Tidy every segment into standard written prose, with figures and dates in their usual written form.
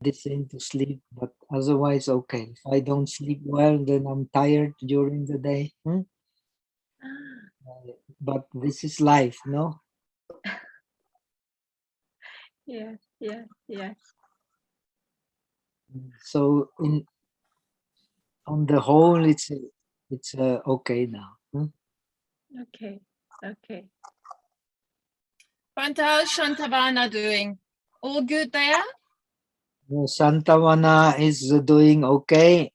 medicine to sleep, but otherwise okay. If I don't sleep well, then I'm tired during the day. But this is life, no? Yes, yes, yes. So on the whole, it's okay now. Okay, okay. Bhante, how's Shantavana doing? All good there? Shantavana is doing okay.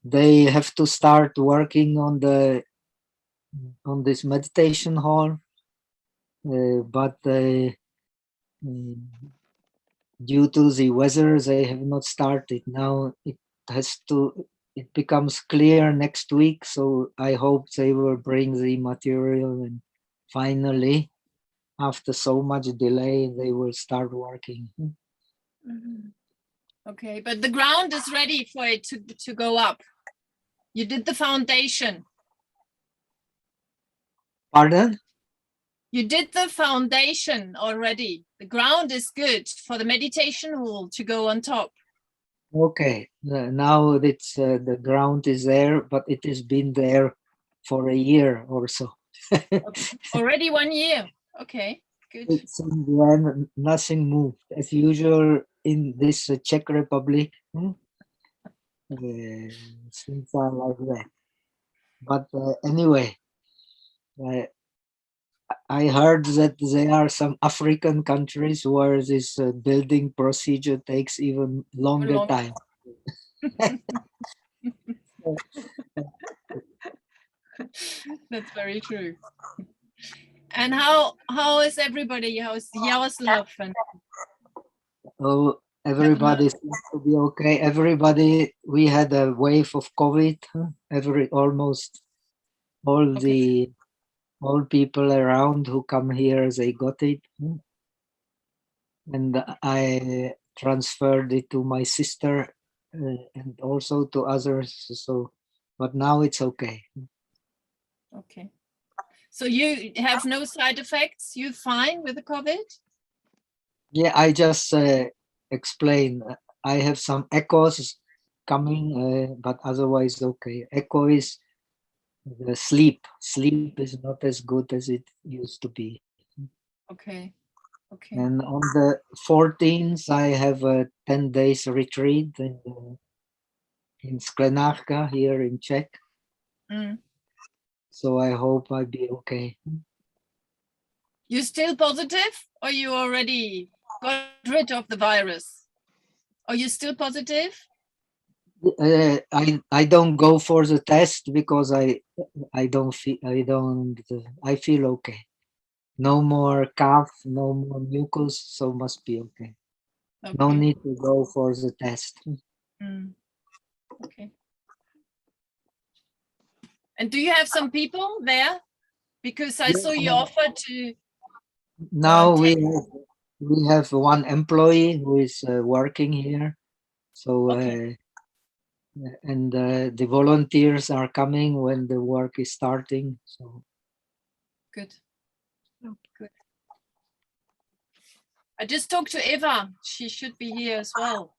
They have to start working on this meditation hall, but due to the weather, they have not started. Now it becomes clear next week, so I hope they will bring the material, and finally, after so much delay, they will start working. Okay, but the ground is ready for it to go up. You did the foundation. Pardon? You did the foundation already. The ground is good for the meditation hall to go on top. Okay, now it's the ground is there, but it has been there for a year or so. Okay. Already 1 year. Okay, good. Since then, nothing moved. As usual in this Czech Republic, things are like that. But anyway, I heard that there are some African countries where this building procedure takes even longer time. That's very true. And how is everybody? How's Yaroslav? And Oh, everybody seems to be okay. Everybody, we had a wave of COVID. Almost all the all people around who come here, they got it, and I transferred it to my sister and also to others. So, but now it's okay. okay. So you have no side effects? You're fine with the COVID? Yeah, I just explain. I have some echoes coming, but otherwise okay. Echo is the sleep. Sleep is not as good as it used to be. Okay. Okay. And on the 14th, I have a 10 days retreat in Sklenárka here in Czech. So I hope I'll be okay. You still positive, or you already got rid of the virus? Are you still positive? I don't go for the test because I feel okay. No more cough, no more mucus, so must be okay. No need to go for the test. Okay. And do you have some people there? Because I saw you offer to. Now we have one employee who is working here. So and the volunteers are coming when the work is starting. So good. Good. I just talked to Eva. She should be here as well.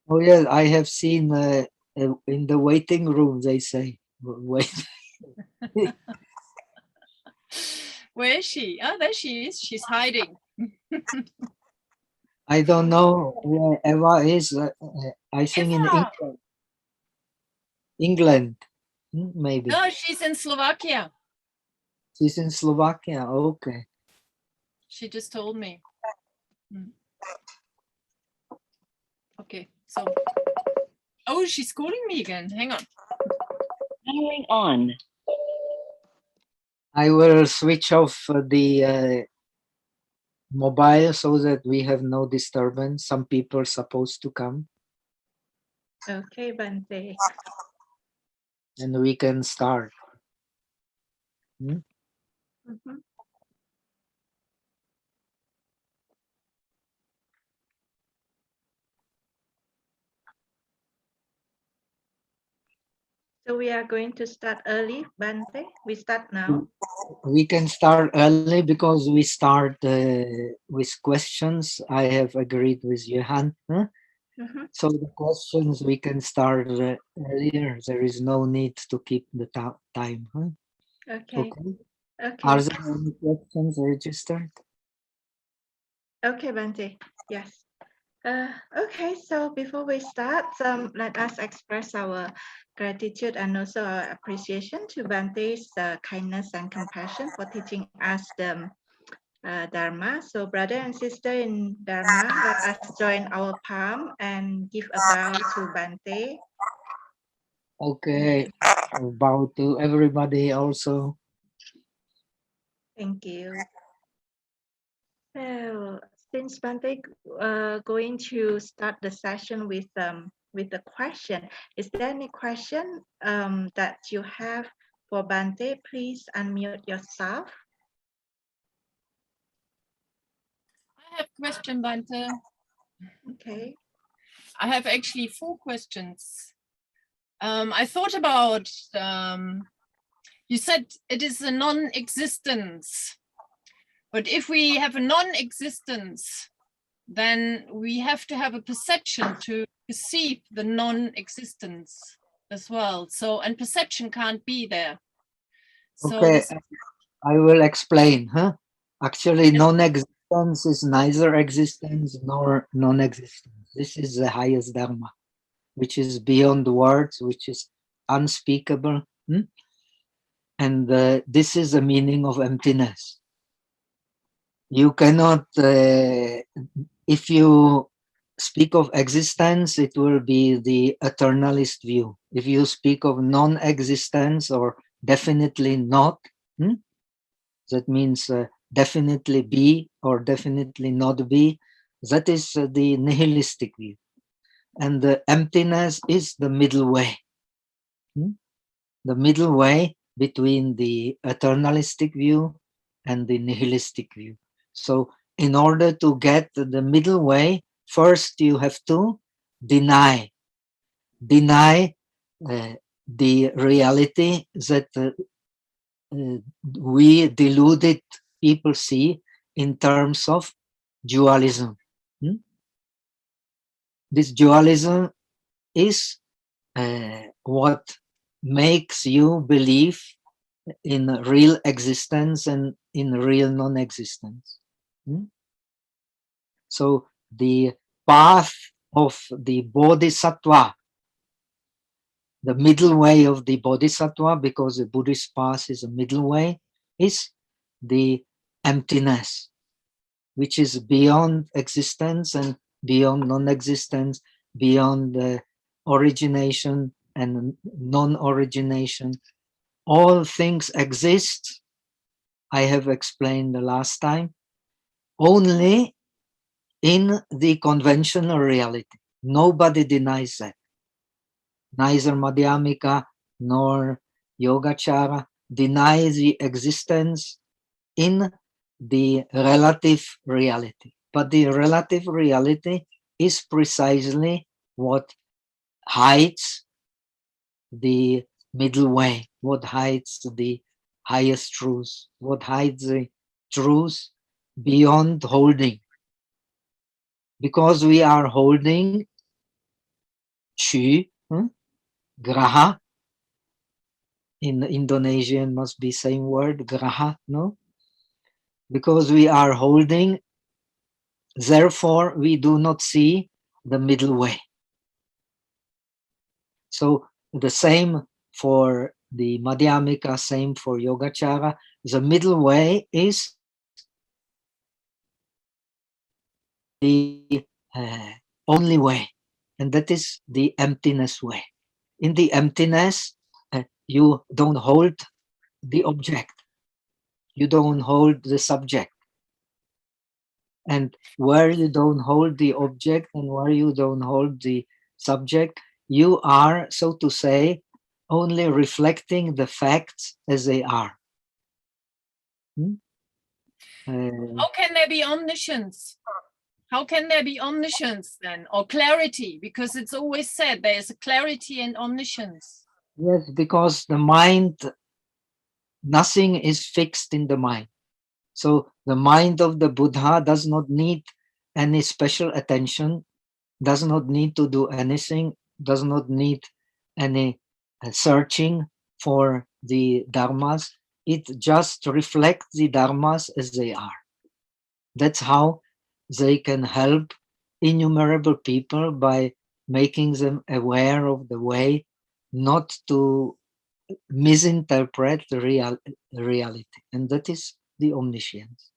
Oh yeah, I have seen in the waiting room. They say wait. Where is she? Oh, there she is. She's hiding. I don't know where Eva is. I think Eva. in England, maybe. No, she's in Slovakia. She's in Slovakia. Okay. She just told me. Okay, so. Oh, she's calling me again. Hang on. Powering on. I will switch off the mobile so that we have no disturbance. Some people are supposed to come. Okay, Bhante. And we can start. So we are going to start early, Bhante. We start now. We can start early because we start with questions. I have agreed with Johan. Mhm. So the questions we can start earlier. There is no need to keep the time. Huh? Okay. Okay. Okay. Are there any questions registered? Okay, Bhante. Yes. Okay, so before we start, let us express our gratitude and also our appreciation to Bhante's kindness and compassion for teaching us the Dharma. So brother and sister in Dharma, let us join our palm and give a bow to Bhante. Okay. Bow to everybody also. Thank you. So since Bhante going to start the session with the question, is there any question that you have for Bhante? Please unmute yourself. I have a question, Bhante. Okay. I have actually 4 questions. I thought about, you said it is a non-existence, but if we have a non-existence, then we have to have a perception to perceive the non-existence as well. So, and perception can't be there. So Okay. this, I will explain. Huh? Actually, Yes. non-existence is neither existence nor non-existence. This is the highest Dharma, which is beyond words, which is unspeakable. And this is the meaning of emptiness. You cannot, if you speak of existence, it will be the eternalist view. If you speak of non-existence or definitely not, that means definitely be or definitely not be, that is the nihilistic view. And the emptiness is the middle way. The middle way between the eternalistic view and the nihilistic view. So in order to get the middle way, first you have to deny the reality that we deluded people see in terms of dualism. This dualism is what makes you believe in real existence and in real non-existence. So the path of the bodhisattva, the middle way of the bodhisattva, because the Buddhist path is a middle way, is the emptiness, which is beyond existence and beyond non-existence, beyond origination and non-origination. All things exist, I have explained the last time, only in the conventional reality. Nobody denies that. Neither Madhyamika nor Yogacara deny the existence in the relative reality. But the relative reality is precisely what hides the middle way, what hides the highest truth, what hides the truth beyond holding. Because we are holding Chu, Graha, in Indonesian must be same word, Graha, no? Because we are holding, therefore we do not see the middle way. So the same for the Madhyamika, same for Yogacara. The middle way is the only way, and that is the emptiness way. In the emptiness, you don't hold the object, you don't hold the subject. And where you don't hold the object and where you don't hold the subject, you are, so to say, only reflecting the facts as they are. how can there be omniscience? How can there be omniscience then, or clarity? Because it's always said there is a clarity and omniscience. Yes, because the mind, nothing is fixed in the mind. So the mind of the Buddha does not need any special attention does not need to do anything, does not need any searching for the dharmas. It just reflects the dharmas as they are. That's how they can help innumerable people by making them aware of the way not to misinterpret the reality. And that is the omniscience.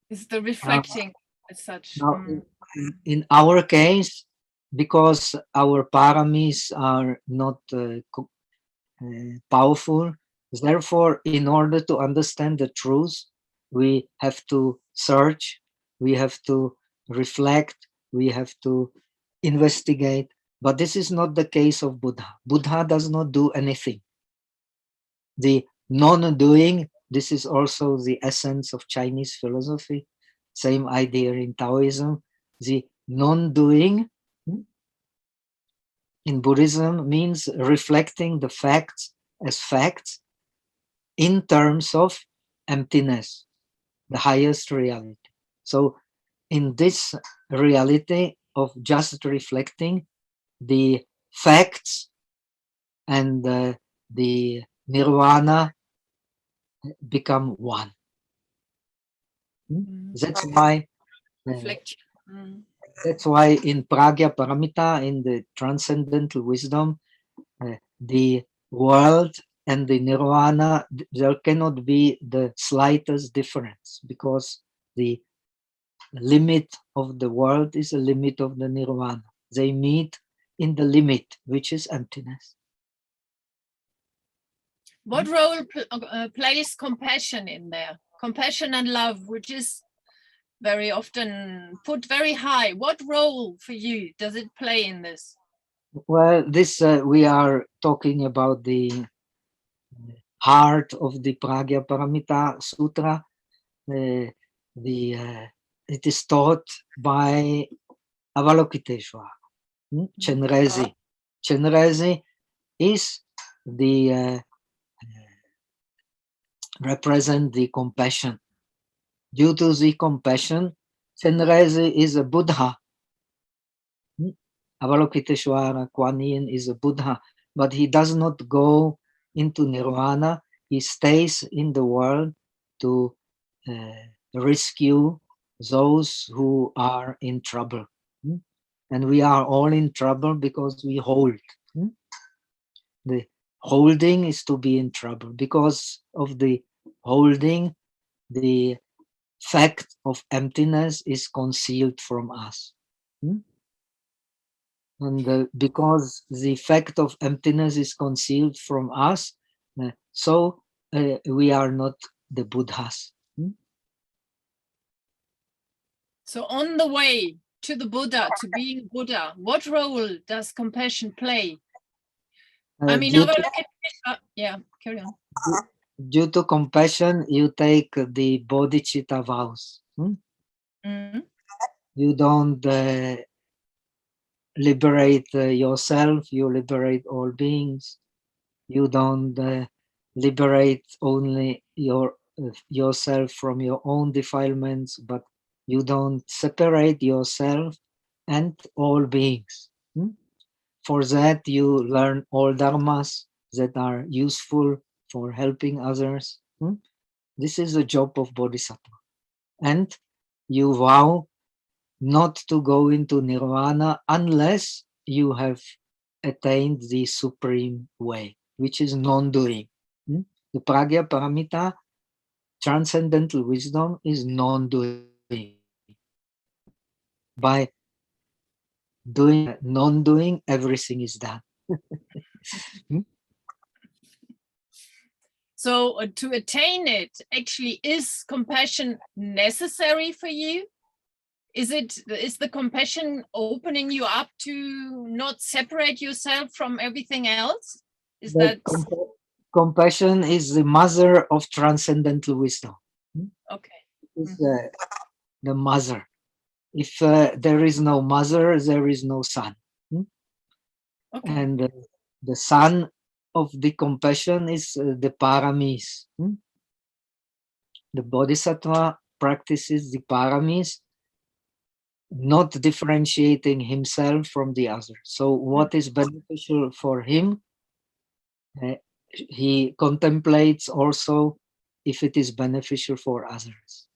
Is the reflecting as such. Now, in our case, because our paramis are not powerful, therefore, in order to understand the truth, we have to search, we have to reflect, we have to investigate. But this is not the case of Buddha. Buddha does not do anything. The non-doing, this is also the essence of Chinese philosophy, same idea in Taoism. The non-doing in Buddhism means reflecting the facts as facts in terms of emptiness, the highest reality. So in this reality of just reflecting, the facts and the nirvana become one. That's why Reflection. that's why in Prajnaparamita, in the transcendental wisdom, the world and the nirvana, there cannot be the slightest difference, because the limit of the world is a limit of the nirvana. They meet in the limit, which is emptiness. What role plays compassion in there? Compassion and love, which is very often put very high. What role for you does it play in this? Well, this we are talking about the heart of the Prajnaparamita Sutra. It is taught by Avalokiteshvara, Chenrezi. Chenrezi is the represent the compassion. Due to the compassion, Chenrezi is a Buddha. Avalokiteshvara, Kuan Yin is a Buddha, but he does not go into nirvana. He stays in the world to rescue those who are in trouble. And we are all in trouble because we hold. The holding is to be in trouble. Because of the holding, the fact of emptiness is concealed from us. And because the fact of emptiness is concealed from us, so we are not the Buddhas. So on the way to the Buddha, to being Buddha, what role does compassion play? I mean, yeah, carry on. Due to compassion, you take the bodhicitta vows. You don't liberate yourself, you liberate all beings. You don't liberate only yourself from your own defilements, but you don't separate yourself and all beings. For that, you learn all dharmas that are useful for helping others. This is the job of bodhisattva. And you vow not to go into nirvana unless you have attained the supreme way, which is non-doing. The Prajnaparamita, transcendental wisdom, is non-doing. By doing non-doing, everything is done. So to attain it, actually, is compassion necessary for you? Is the compassion opening you up to not separate yourself from everything else? Is that compassion is the mother of transcendental wisdom. Okay? It's the mother. If there is no mother, there is no son. Okay. And the son of the compassion is the paramis. The bodhisattva practices the paramis not differentiating himself from the other. So what is beneficial for him, he contemplates also if it is beneficial for others.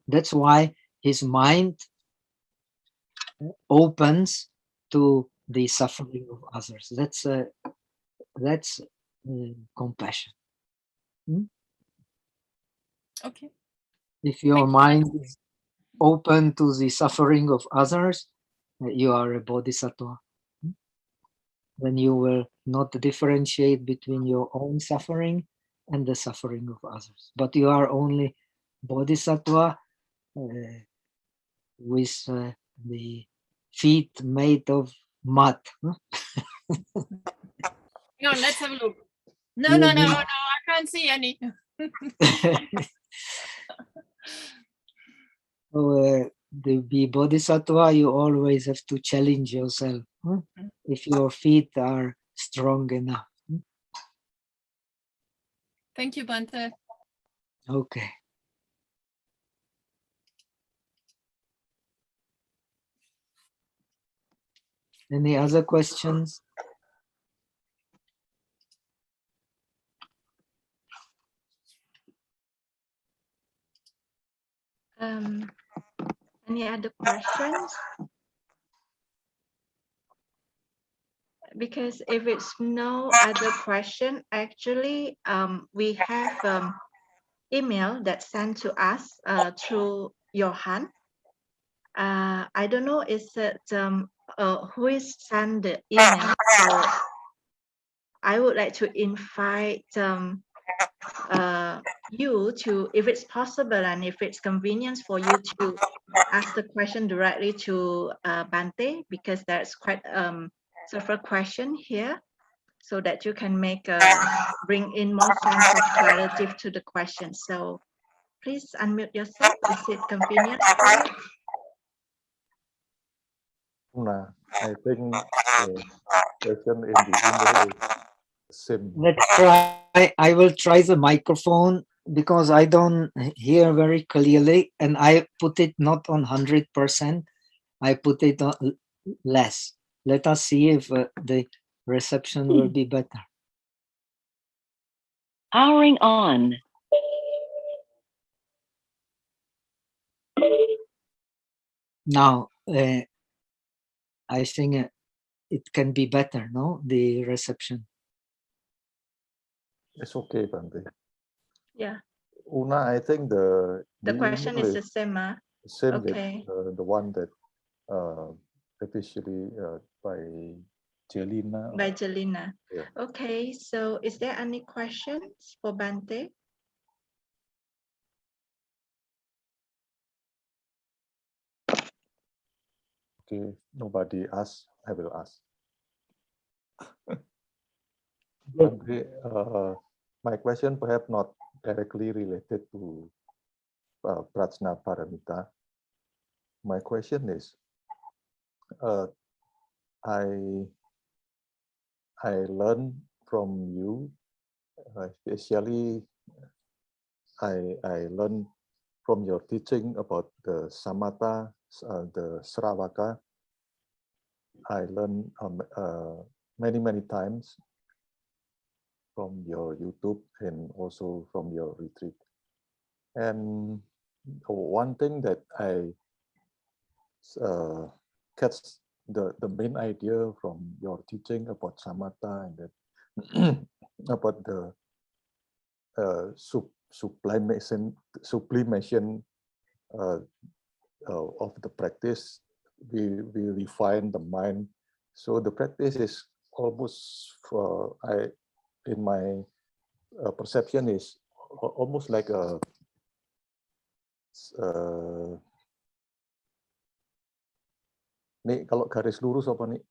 That's why his mind opens to the suffering of others. That's compassion. Okay. If your Thank you. mind is open to the suffering of others, you are a bodhisattva. Then you will not differentiate between your own suffering and the suffering of others. But you are only bodhisattva with the feet made of mud. No, let's have a look. No, You no, no, need- no, I can't see any. So, to be bodhisattva, you always have to challenge yourself. If your feet are strong enough. Thank you, Bhante. Okay. Any other questions? Any other questions? Because if it's no other question, actually, we have email that sent to us through Johan. I don't know, is it who is sent the email? So I would like to invite you to, if it's possible and if it's convenient for you to ask the question directly to Bhante, because there's quite several question here, so that you can make bring in more sense of clarity to the question. So please unmute yourself. Is it convenient for you? Nah, I think the question in the email is same. Let's try. I will try the microphone because I don't hear very clearly, and I put it not on 100%. I put it on less. Let us see if the reception will be better. Powering on. Now, I think it can be better, no? The reception. It's okay, Bhante. Yeah, Una, I think the question email is the same. same Okay. with the one that officially by Jelina. By Jelina. Yeah. Okay, so is there any questions for Bhante? Okay, nobody asked, I will ask. Bhante, my question perhaps not directly related to Prajnaparamita. My question is, I learned from you, especially I learned from your teaching about the samatha, the sravaka. I learned many times from your YouTube and also from your retreat. And one thing that I catch the main idea from your teaching about samatha and that about the sublimation of the practice. We refine the mind, so the practice is almost in my perception is almost like a nih kalau garis lurus apa nih?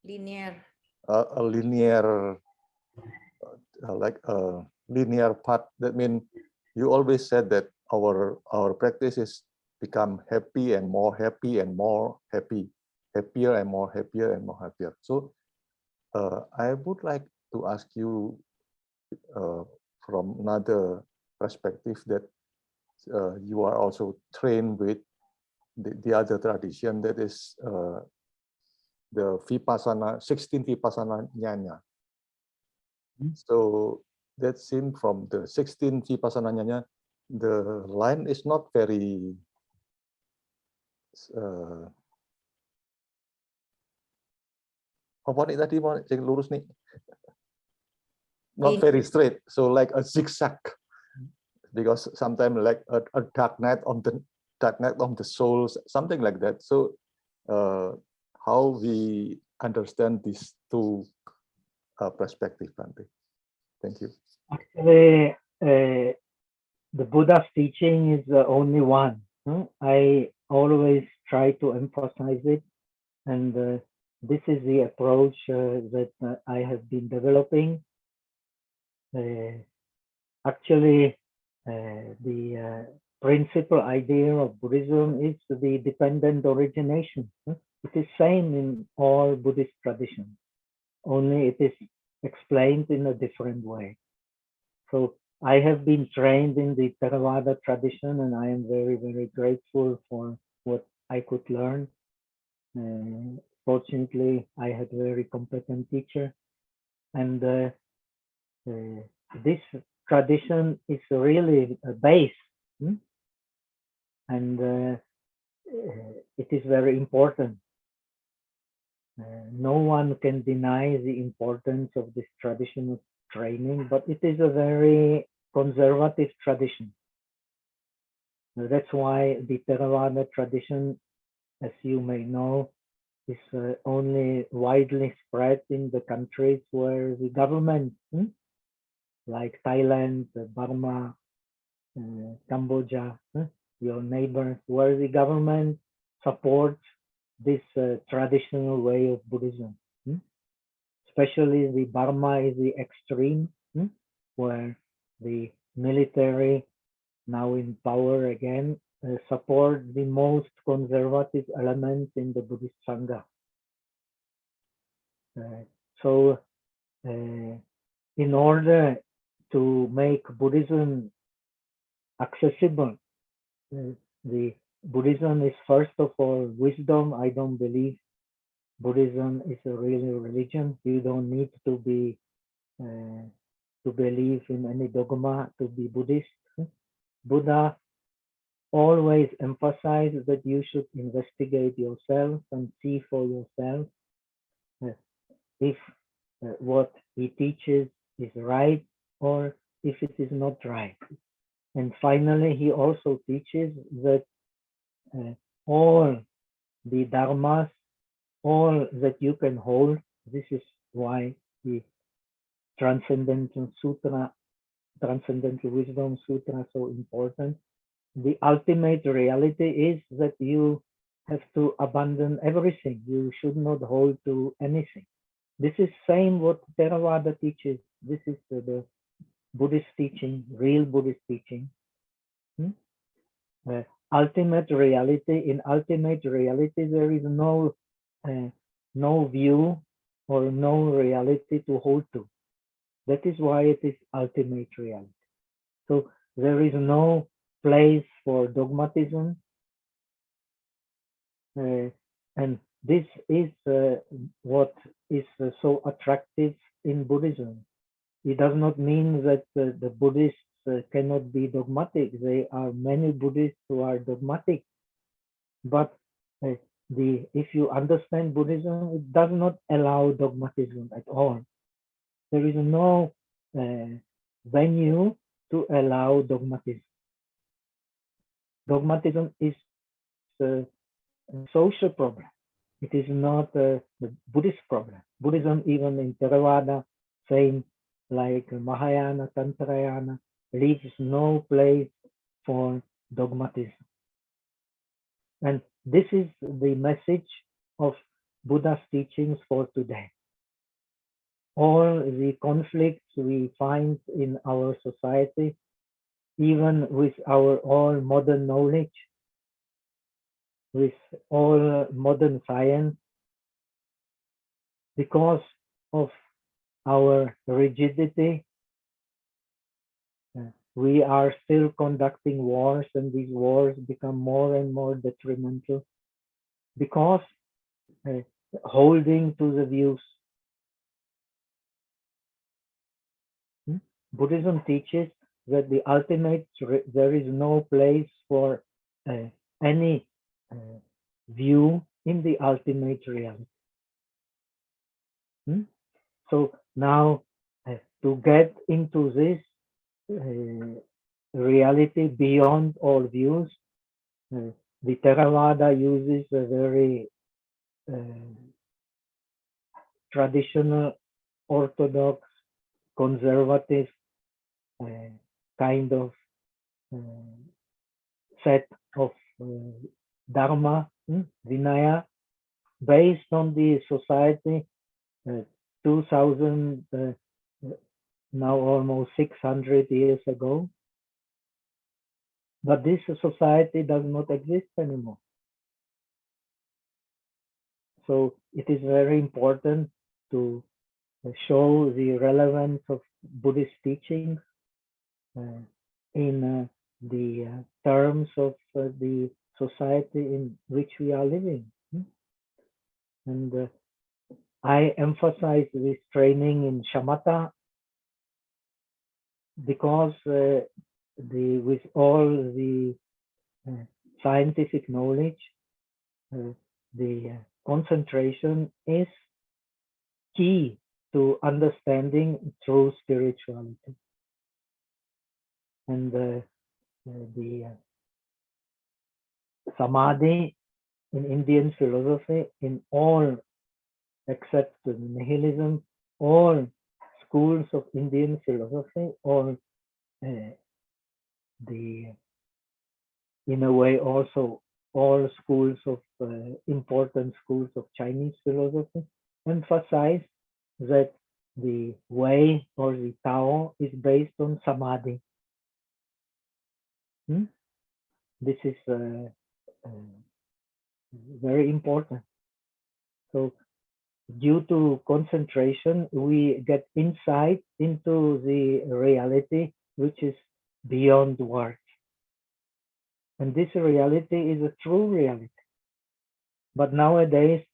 Linear. A linear, like a linear path. That means you always said that our practice is become happy and more happy and more happy, happier and more happier and more happier. So I would like to ask you from another perspective that you are also trained with the other tradition, that is the Vipassana, 16 Vipassana Nyanya. So that seems from the 16 Vipassana Nyanya, the line is not very apa nih tadi mau cek lurus nih, not very straight, so like a zigzag, because sometimes like a dark night on the soul, something like that. So how we understand these two perspectives, Bhante? Thank you. Actually, the Buddha's teaching is only one. I always try to emphasize it, and this is the approach that I have been developing. Actually, the principal idea of Buddhism is the dependent origination. It is same in all Buddhist traditions, only it is explained in a different way. So I have been trained in the Theravada tradition, and I am very, very grateful for what I could learn. Fortunately, I had a very competent teacher, and this tradition is really a base, and it is very important. No one can deny the importance of this tradition of training, but it is a very conservative tradition. That's why the Theravada tradition, as you may know, is only widely spread in the countries where the government, like Thailand, Burma, Cambodia, your neighbors, where the government supports this traditional way of Buddhism. Especially the Burma is the extreme, where the military, now in power again, support the most conservative elements in the Buddhist Sangha. So in order to make Buddhism accessible, the Buddhism is first of all wisdom. I don't believe Buddhism is a real religion. You don't need to be to believe in any dogma to be Buddhist. Buddha always emphasized that you should investigate yourself and see for yourself if what he teaches is right or if it is not right. And finally, he also teaches that all the dharmas, all that you can hold, this is why the Transcendental Sutra, Transcendental Wisdom Sutra is so important. The ultimate reality is that you have to abandon everything. You should not hold to anything. This is same what Theravada teaches. This is the Buddhist teaching, real Buddhist teaching. Ultimate reality. In ultimate reality, there is no view or no reality to hold to. That is why it is ultimate reality. So there is no place for dogmatism, and this is what is so attractive in Buddhism. It does not mean that the Buddhists cannot be dogmatic. There are many Buddhists who are dogmatic, but if you understand Buddhism, it does not allow dogmatism at all. There is no venue to allow dogmatism. Dogmatism is a social problem. It is not the Buddhist problem. Buddhism, even in Theravada, same like Mahayana, Tantrayana, leaves no place for dogmatism. And this is the message of Buddha's teachings for today. All the conflicts we find in our society, even with our all modern knowledge, with all modern science, because of our rigidity, we are still conducting wars, and these wars become more and more detrimental because holding to the views. Buddhism teaches that the ultimate, there is no place for any view in the ultimate reality. So now to get into this reality beyond all views, the Theravada uses a very traditional, orthodox, conservative kind of set of dharma, vinaya, based on the society 2000, now almost 600 years ago. But this society does not exist anymore. So it is very important to show the relevance of Buddhist teachings in the terms of the society in which we are living. And I emphasize this training in shamatha because with all the scientific knowledge, the concentration is key to understanding true spirituality. And the samadhi in Indian philosophy, in all except nihilism, all schools of Indian philosophy, or in a way also all schools of important schools of Chinese philosophy, emphasize that the way or the Tao is based on samadhi. This is very important. So due to concentration, we get insight into the reality which is beyond words. And this reality is a true reality. But nowadays,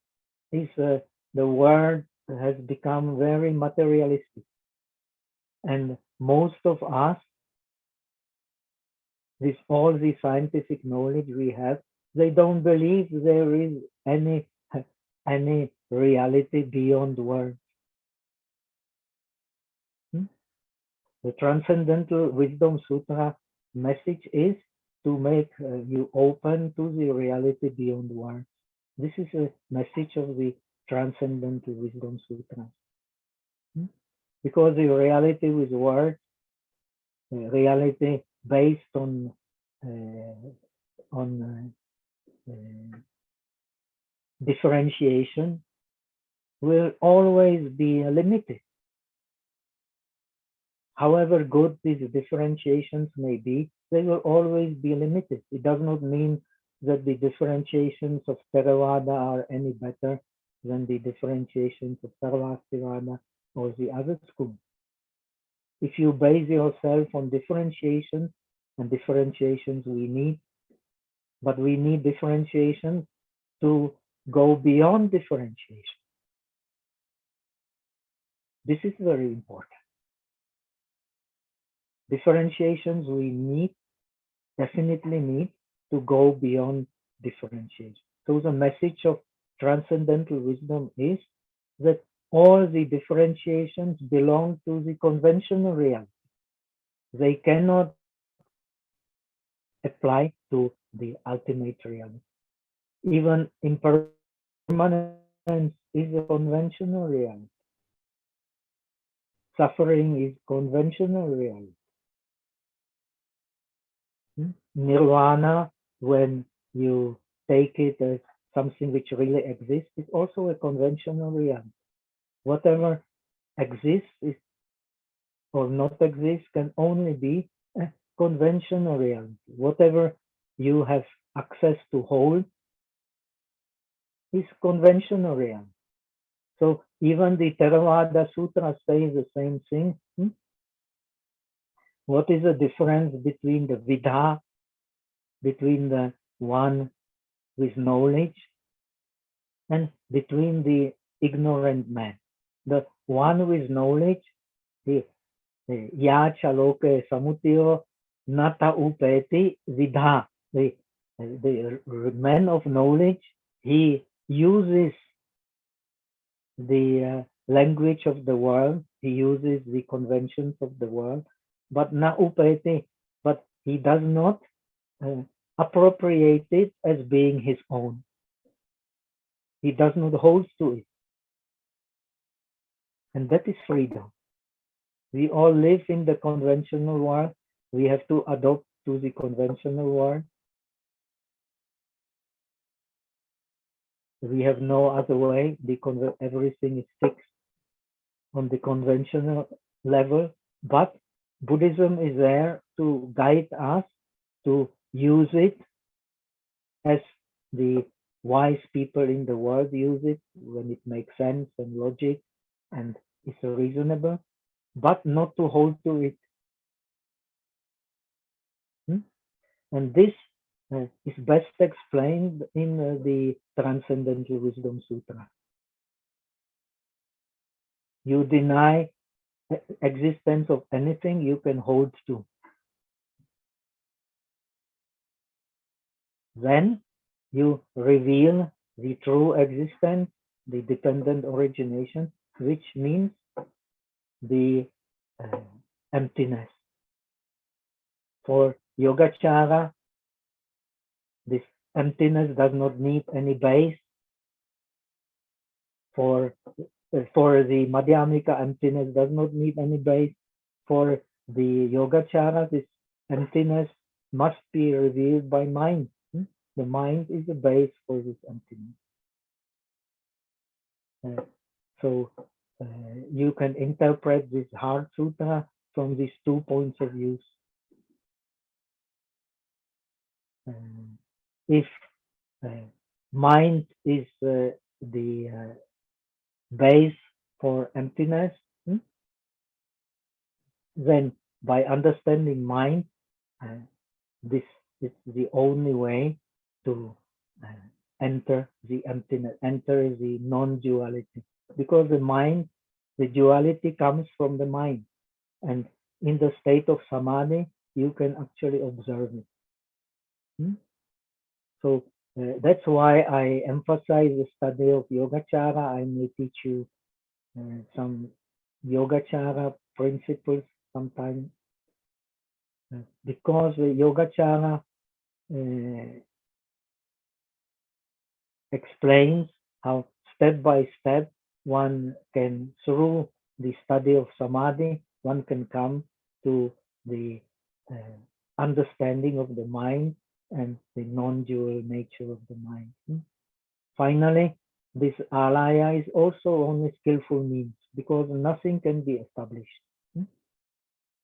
the world has become very materialistic. And most of us, with all the scientific knowledge we have, they don't believe there is any reality beyond words. The Transcendental Wisdom Sutra message is to make you open to the reality beyond words. This is a message of the Transcendental Wisdom Sutra. Because the reality with words, reality based on differentiation, will always be limited. However good these differentiations may be, they will always be limited. It does not mean that the differentiations of Theravada are any better than the differentiations of Sarvastivada or the other schools. If you base yourself on differentiations, and differentiations we need, but we need differentiations to go beyond differentiation. This is very important. Differentiations we need, definitely need to go beyond differentiation. So the message of Transcendental Wisdom is that all the differentiations belong to the conventional reality. They cannot apply to the ultimate reality. Even impermanence is a conventional reality. Suffering is conventional reality. Nirvana, when you take it as something which really exists, is also a conventional reality. Whatever exists is, or not exists can only be a conventional reality. Whatever you have access to hold is conventional reality. So even the Theravada Sutra says the same thing. what is the difference between the vidha, between the one with knowledge, and between the ignorant man? The one with knowledge, the ya chaloke samutyo nata upeti vidha. The man of knowledge, he uses the language of the world, he uses the conventions of the world, but na upeti, but he does not appropriate it as being his own. He does not hold to it. And that is freedom. We all live in the conventional world. We have to adopt to the conventional world. We have no other way. Everything is fixed on the conventional level. But Buddhism is there to guide us to use it as the wise people in the world use it when it makes sense and logic and is reasonable, but not to hold to it. And this is best explained in the Transcendental Wisdom Sutra. You deny existence of anything you can hold to. Then you reveal the true existence, the dependent origination, which means the emptiness. For Yogacara, this emptiness does not need any base. For the Madhyamika, emptiness does not need any base. For the Yogacara, this emptiness must be revealed by mind. The mind is the base for this emptiness. So you can interpret this Heart Sutra from these 2 points of view. If mind is the base for emptiness, then by understanding mind, this is the only way to enter the emptiness, enter the non-duality. Because the mind, the duality comes from the mind. And in the state of samadhi, you can actually observe it. So that's why I emphasize the study of Yogacara. I may teach you some Yogacara principles sometime, because the Yogacara explains how step by step one can, through the study of samadhi, one can come to the understanding of the mind and the non-dual nature of the mind. Finally, this alaya is also only skillful means, because nothing can be established.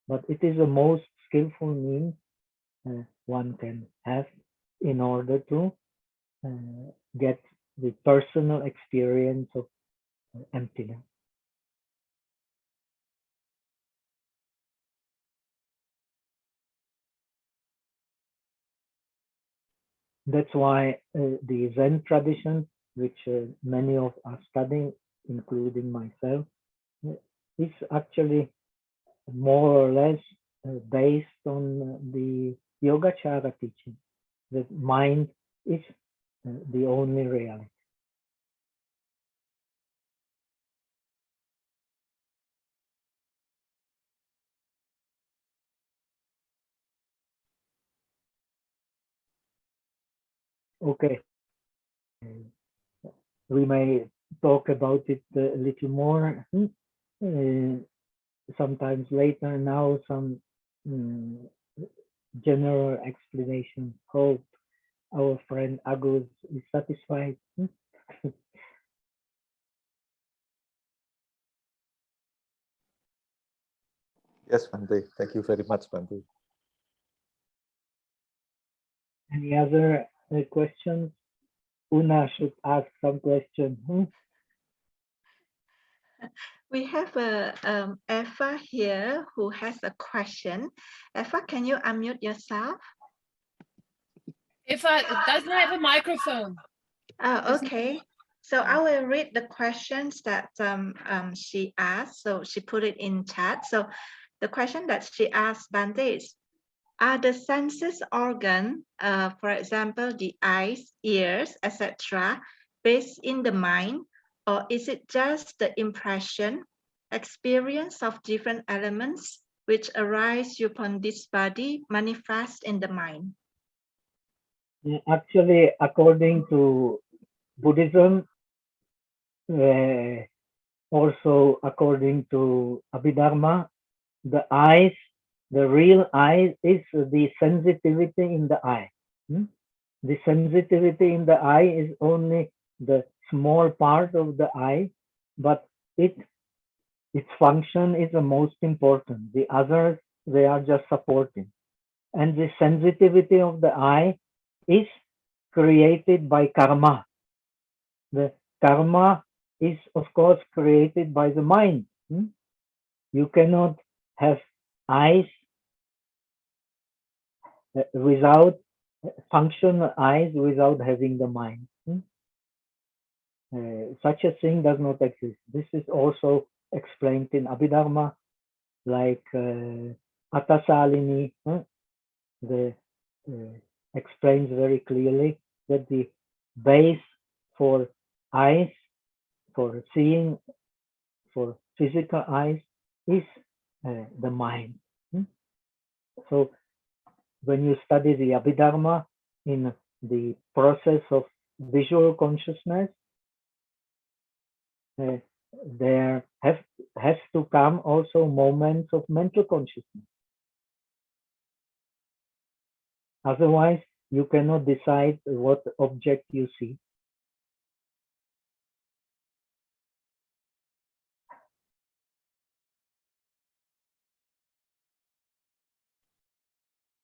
But it is the most skillful means one can have in order to get the personal experience of emptiness. That's why the Zen tradition, which many of us studying, including myself, is actually more or less based on the Yogacara teaching, that mind is the only reality. Okay, we may talk about it a little more sometimes later. Now some general explanation. Hope our friend Agus is satisfied. Yes, Bhante. Thank you very much, Bhante. Any other questions? Una should ask some question. We have Eva here who has a question. Eva, can you unmute yourself? If I it doesn't have a microphone. Oh, Doesn't- okay. So I will read the questions that she asked. So she put it in chat. So the question that she asked Bhante is, are the senses organ, for example, the eyes, ears, etc., based in the mind, or is it just the impression, experience of different elements which arise upon this body manifest in the mind? Actually, according to Buddhism, also according to Abhidharma, the eyes, the real eye is the sensitivity in the eye. The sensitivity in the eye is only the small part of the eye, but its function is the most important. The others, they are just supporting. And the sensitivity of the eye is created by karma. The karma is, of course, created by the mind. You cannot have eyes without functional eyes without having the mind. Such a thing does not exist. This is also explained in Abhidharma, like Atasalini, explains very clearly that the base for eyes, for seeing, for physical eyes, is the mind. So when you study the Abhidharma in the process of visual consciousness, there has to come also moments of mental consciousness. Otherwise, you cannot decide what object you see.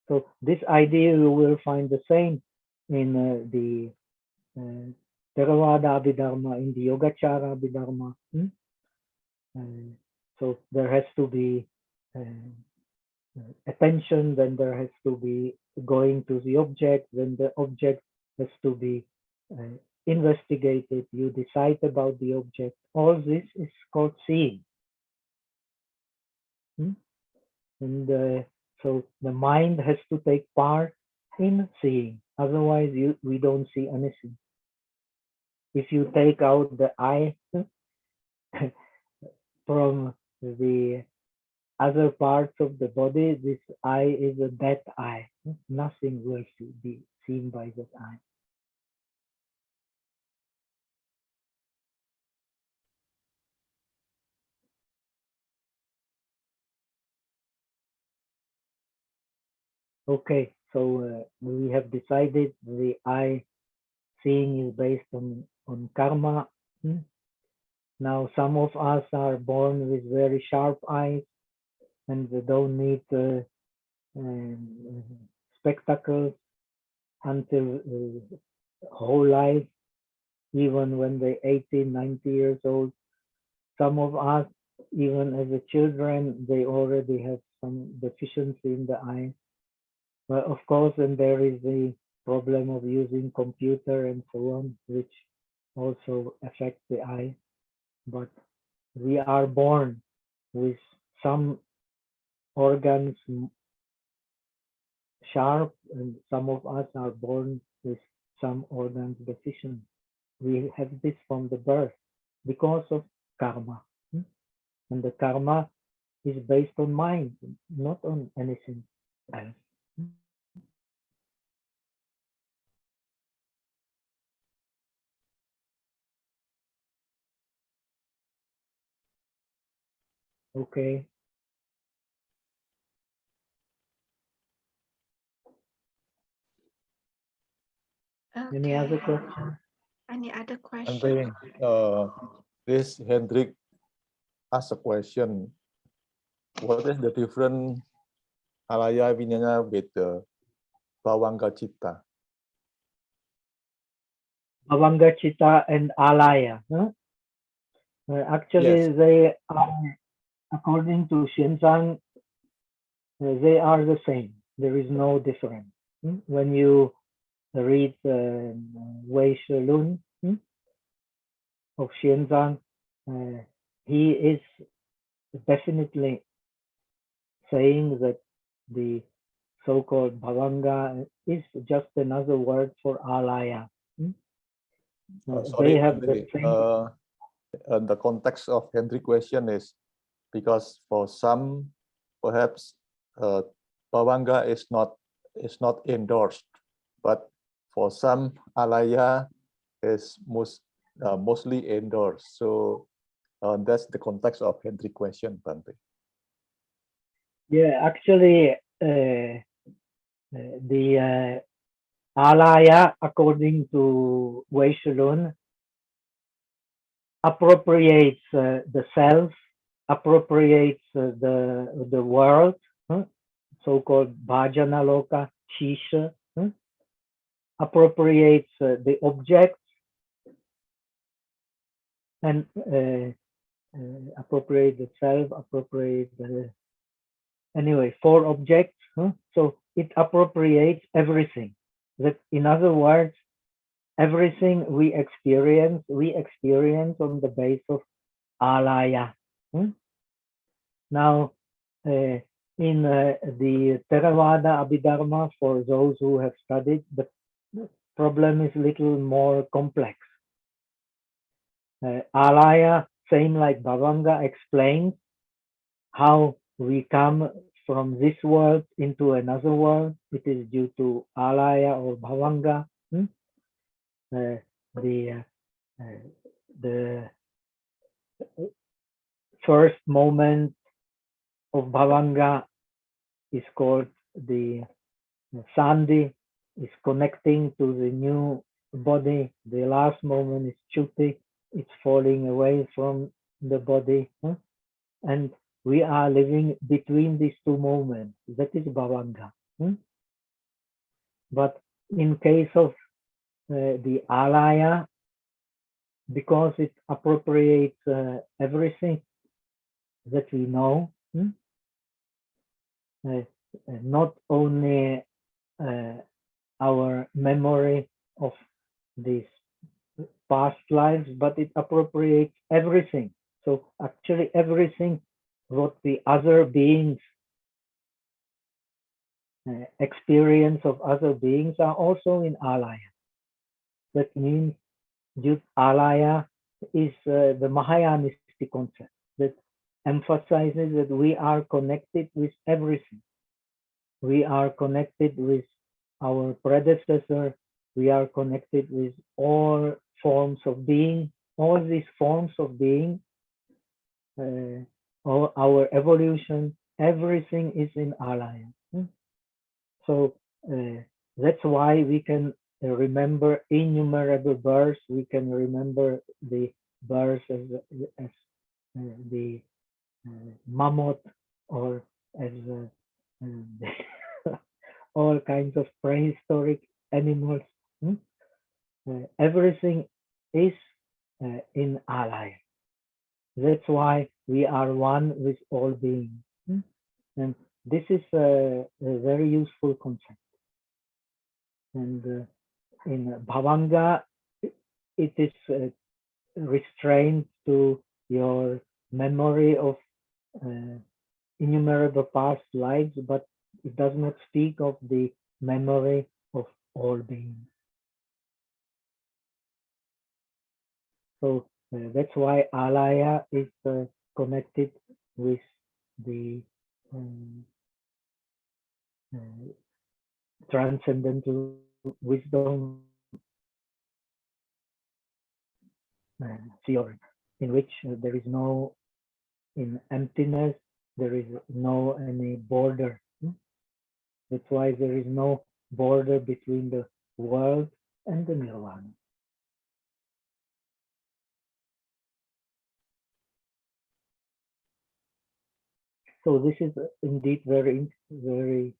So this idea you will find the same in the Theravada Abhidharma, in the Yogacara Abhidharma. So there has to be attention, then there has to be going to the object, then the object has to be investigated, you decide about the object. All this is called seeing. And so the mind has to take part in seeing, otherwise we don't see anything. If you take out the eye from the other parts of the body, this eye is a dead eye. Nothing will be seen by that eye. Okay, so we have decided the eye seeing is based on karma. Now, some of us are born with very sharp eyes, and they don't need spectacles until whole life, even when they're 18, 90 years old. Some of us, even as a children, they already have some deficiency in the eye. But of course, and there is the problem of using computer and so on, which also affects the eye. But we are born with some organs sharp, and some of us are born with some organs deficient. We have this from the birth because of karma. And the karma is based on mind, not on anything else. Okay. Any other Okay. questions? Any other And question? then this Hendrik asked a question. What is the difference Alaya Vinyana with the Bhavanga Citta? Bhavanga Chitta and Alaya. Actually, Yes. they are, according to Xianzang, they are the same. There is no difference. When you read Wei Shelun of Xianzang, he is definitely saying that the so-called bhavanga is just another word for alaya. They Sorry, have the Henry. same. The context of Henry question is because for some, perhaps bhavanga is not endorsed, but for some alaya is mostly endorsed. So that's the context of Henry question, Bhante. Yeah, actually, the alaya, according to Wei Shelun, appropriates the self, appropriates the world, so-called bhajana loka, shisha, appropriates the objects, and appropriate the self, appropriate the anyway, four objects. So it appropriates everything. That, in other words, everything we experience on the base of alaya. Now, in the Theravada Abhidharma, for those who have studied, the problem is a little more complex. Alaya, same like Bhavanga, explains how we come from this world into another world. It is due to alaya or bhavanga. The first moment of bhavanga is called the sandhi, is connecting to the new body. The last moment is chuti, it's falling away from the body. And we are living between these two moments. That is bhavanga. But in case of the alaya, because it appropriates everything that we know, not only our memory of these past lives, but it appropriates everything. So actually everything what the other beings experience of other beings are also in alaya. That means alaya is the Mahayanistic concept that emphasizes that we are connected with everything. We are connected with our predecessor. We are connected with all forms of being. All these forms of being, our evolution, everything is in alaya. So that's why we can remember innumerable births. We can remember the births as the mammoth, or as all kinds of prehistoric animals. Everything is in alaya. That's why we are one with all beings. And this is a very useful concept. And in bhavanga, it is restrained to your memory of innumerable past lives, but it does not speak of the memory of all beings. So that's why alaya is connected with the transcendental wisdom theory, in which there is no, in emptiness, there is no any border. That's why there is no border between the world and the nirvana. So this is indeed very, very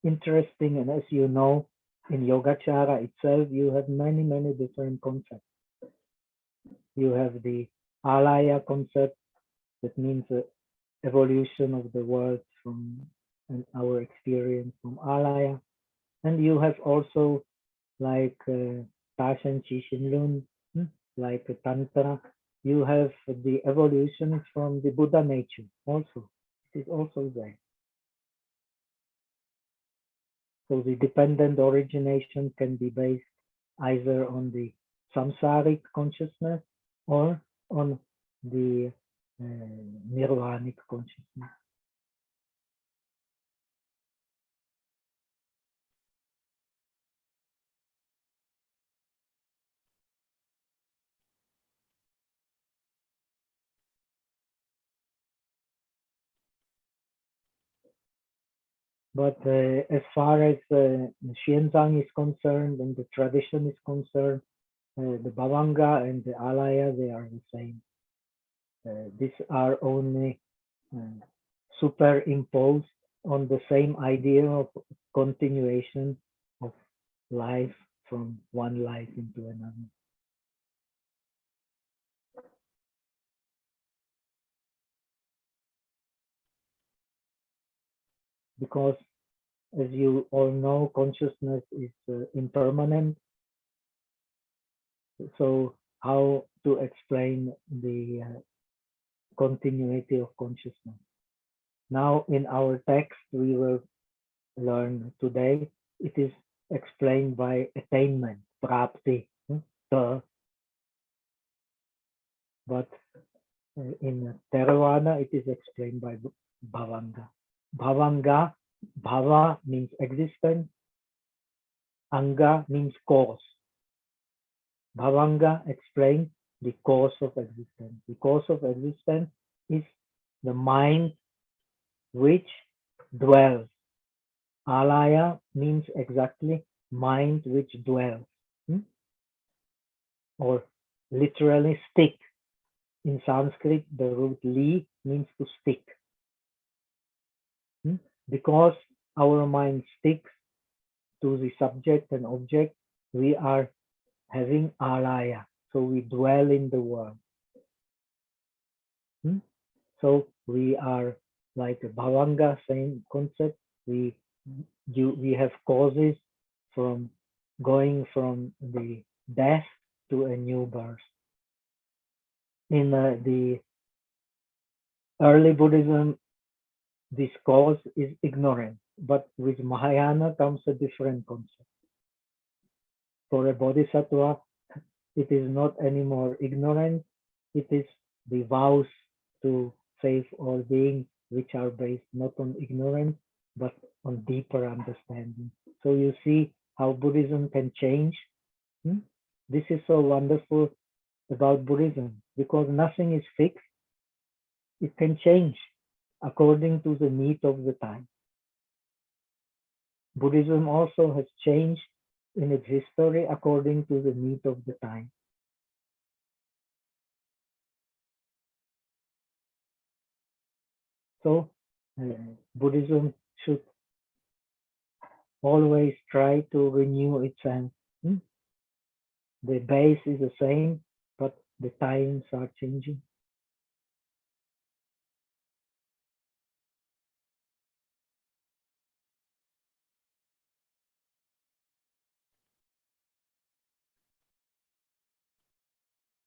interesting. And as you know, in Yogacara itself, you have many, many different concepts. You have the alaya concept, that means evolution of the world from and our experience from alaya. And you have also like Tashan Chishinlun, like Tantra. You have the evolution from the Buddha nature also. It is also there. So the dependent origination can be based either on the samsaric consciousness or on the nirvanic consciousness. But as far as Xianzang is concerned and the tradition is concerned, the Bhavanga and the Alaya, they are the same. These are only superimposed on the same idea of continuation of life from one life into another. Because as you all know, consciousness is impermanent. So how to explain the continuity of consciousness? Now in our text, we will learn today, it is explained by attainment, prapti. But in Theravada, it is explained by Bhavanga. Bhavanga, Bhava means existence, Anga means cause. Bhavanga explains the cause of existence. The cause of existence is the mind which dwells. Alaya means exactly mind which dwells, or literally stick. In Sanskrit, the root li means to stick. Because our mind sticks to the subject and object, we are having alaya. So we dwell in the world. So we are like a bhavanga, same concept. We have causes from going from the death to a new birth. In the early Buddhism, this cause is ignorance, but with Mahayana comes a different concept. For a bodhisattva, it is not anymore ignorance, it is the vows to save all beings, which are based not on ignorance, but on deeper understanding. So you see how Buddhism can change. This is so wonderful about Buddhism, because nothing is fixed. It can change according to the need of the time. Buddhism also has changed in its history according to the need of the time. So Buddhism should always try to renew itself. The base is the same, but the times are changing.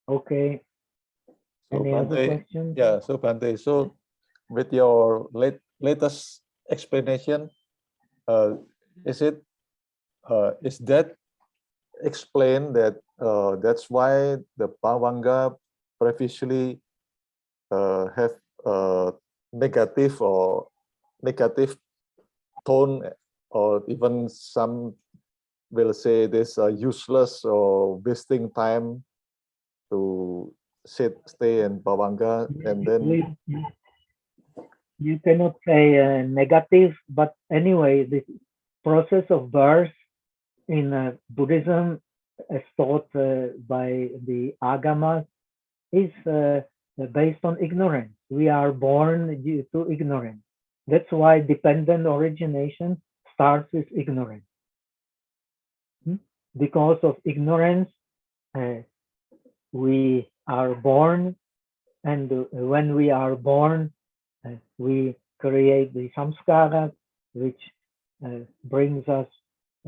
Okay. So Any other Bhante, questions? yeah, so Bhante, so with your latest explanation, is that explain that that's why the Bhavanga previously have negative tone, or even some will say this useless or wasting time to stay in Bhavanga, and then You cannot say negative, but anyway, the process of birth in Buddhism, as taught by the Agamas, is based on ignorance. We are born due to ignorance. That's why dependent origination starts with ignorance. Because of ignorance, we are born And when we are born, we create the samskara, which brings us,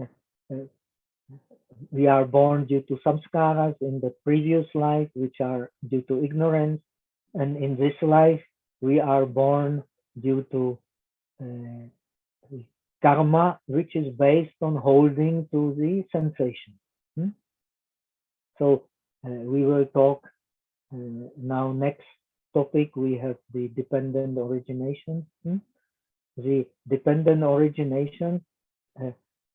uh, uh, we are born due to samskaras in the previous life, which are due to ignorance. And in this life, we are born due to karma, which is based on holding to the sensation. So we will talk now. Next topic, we have the dependent origination. The dependent origination,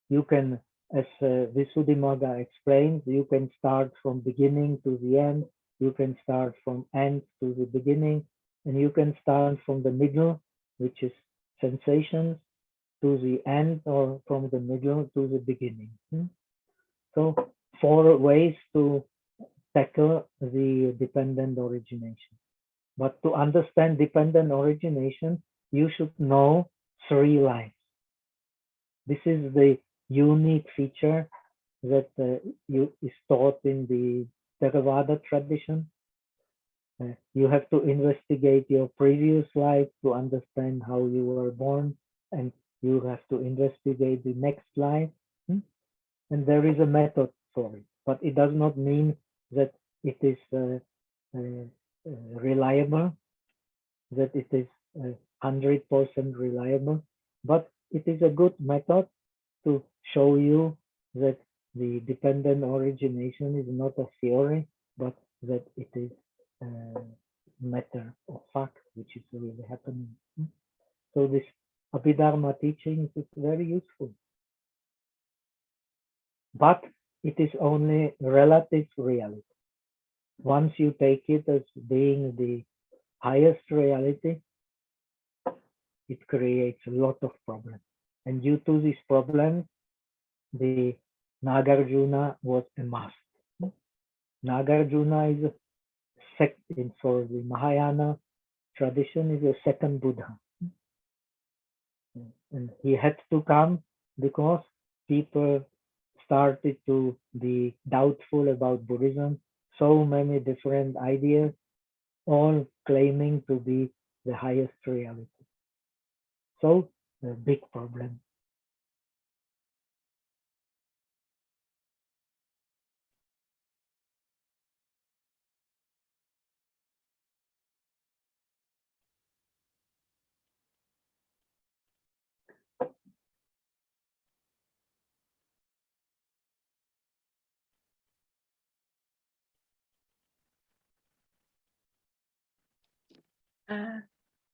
you can, as Visuddhimagga explains, you can start from beginning to the end, you can start from end to the beginning, and you can start from the middle, which is sensations, to the end, or from the middle to the beginning. So 4 ways to tackle the dependent origination. But to understand dependent origination, you should know 3 lives. This is the unique feature that is taught in the Theravada tradition. You have to investigate your previous life to understand how you were born, and you have to investigate the next life. And there is a method for it, but it does not mean that it is reliable, that it is 100% reliable, but it is a good method to show you that the dependent origination is not a theory, but that it is a matter of fact, which is really happening. So this Abhidharma teaching is very useful. But it is only relative reality. Once you take it as being the highest reality, it creates a lot of problems. And due to these problems, the Nagarjuna was a must. Nagarjuna is a second, for the Mahayana tradition, is a second Buddha. And he had to come because people started to be doubtful about Buddhism. So many different ideas, all claiming to be the highest reality. So a big problem.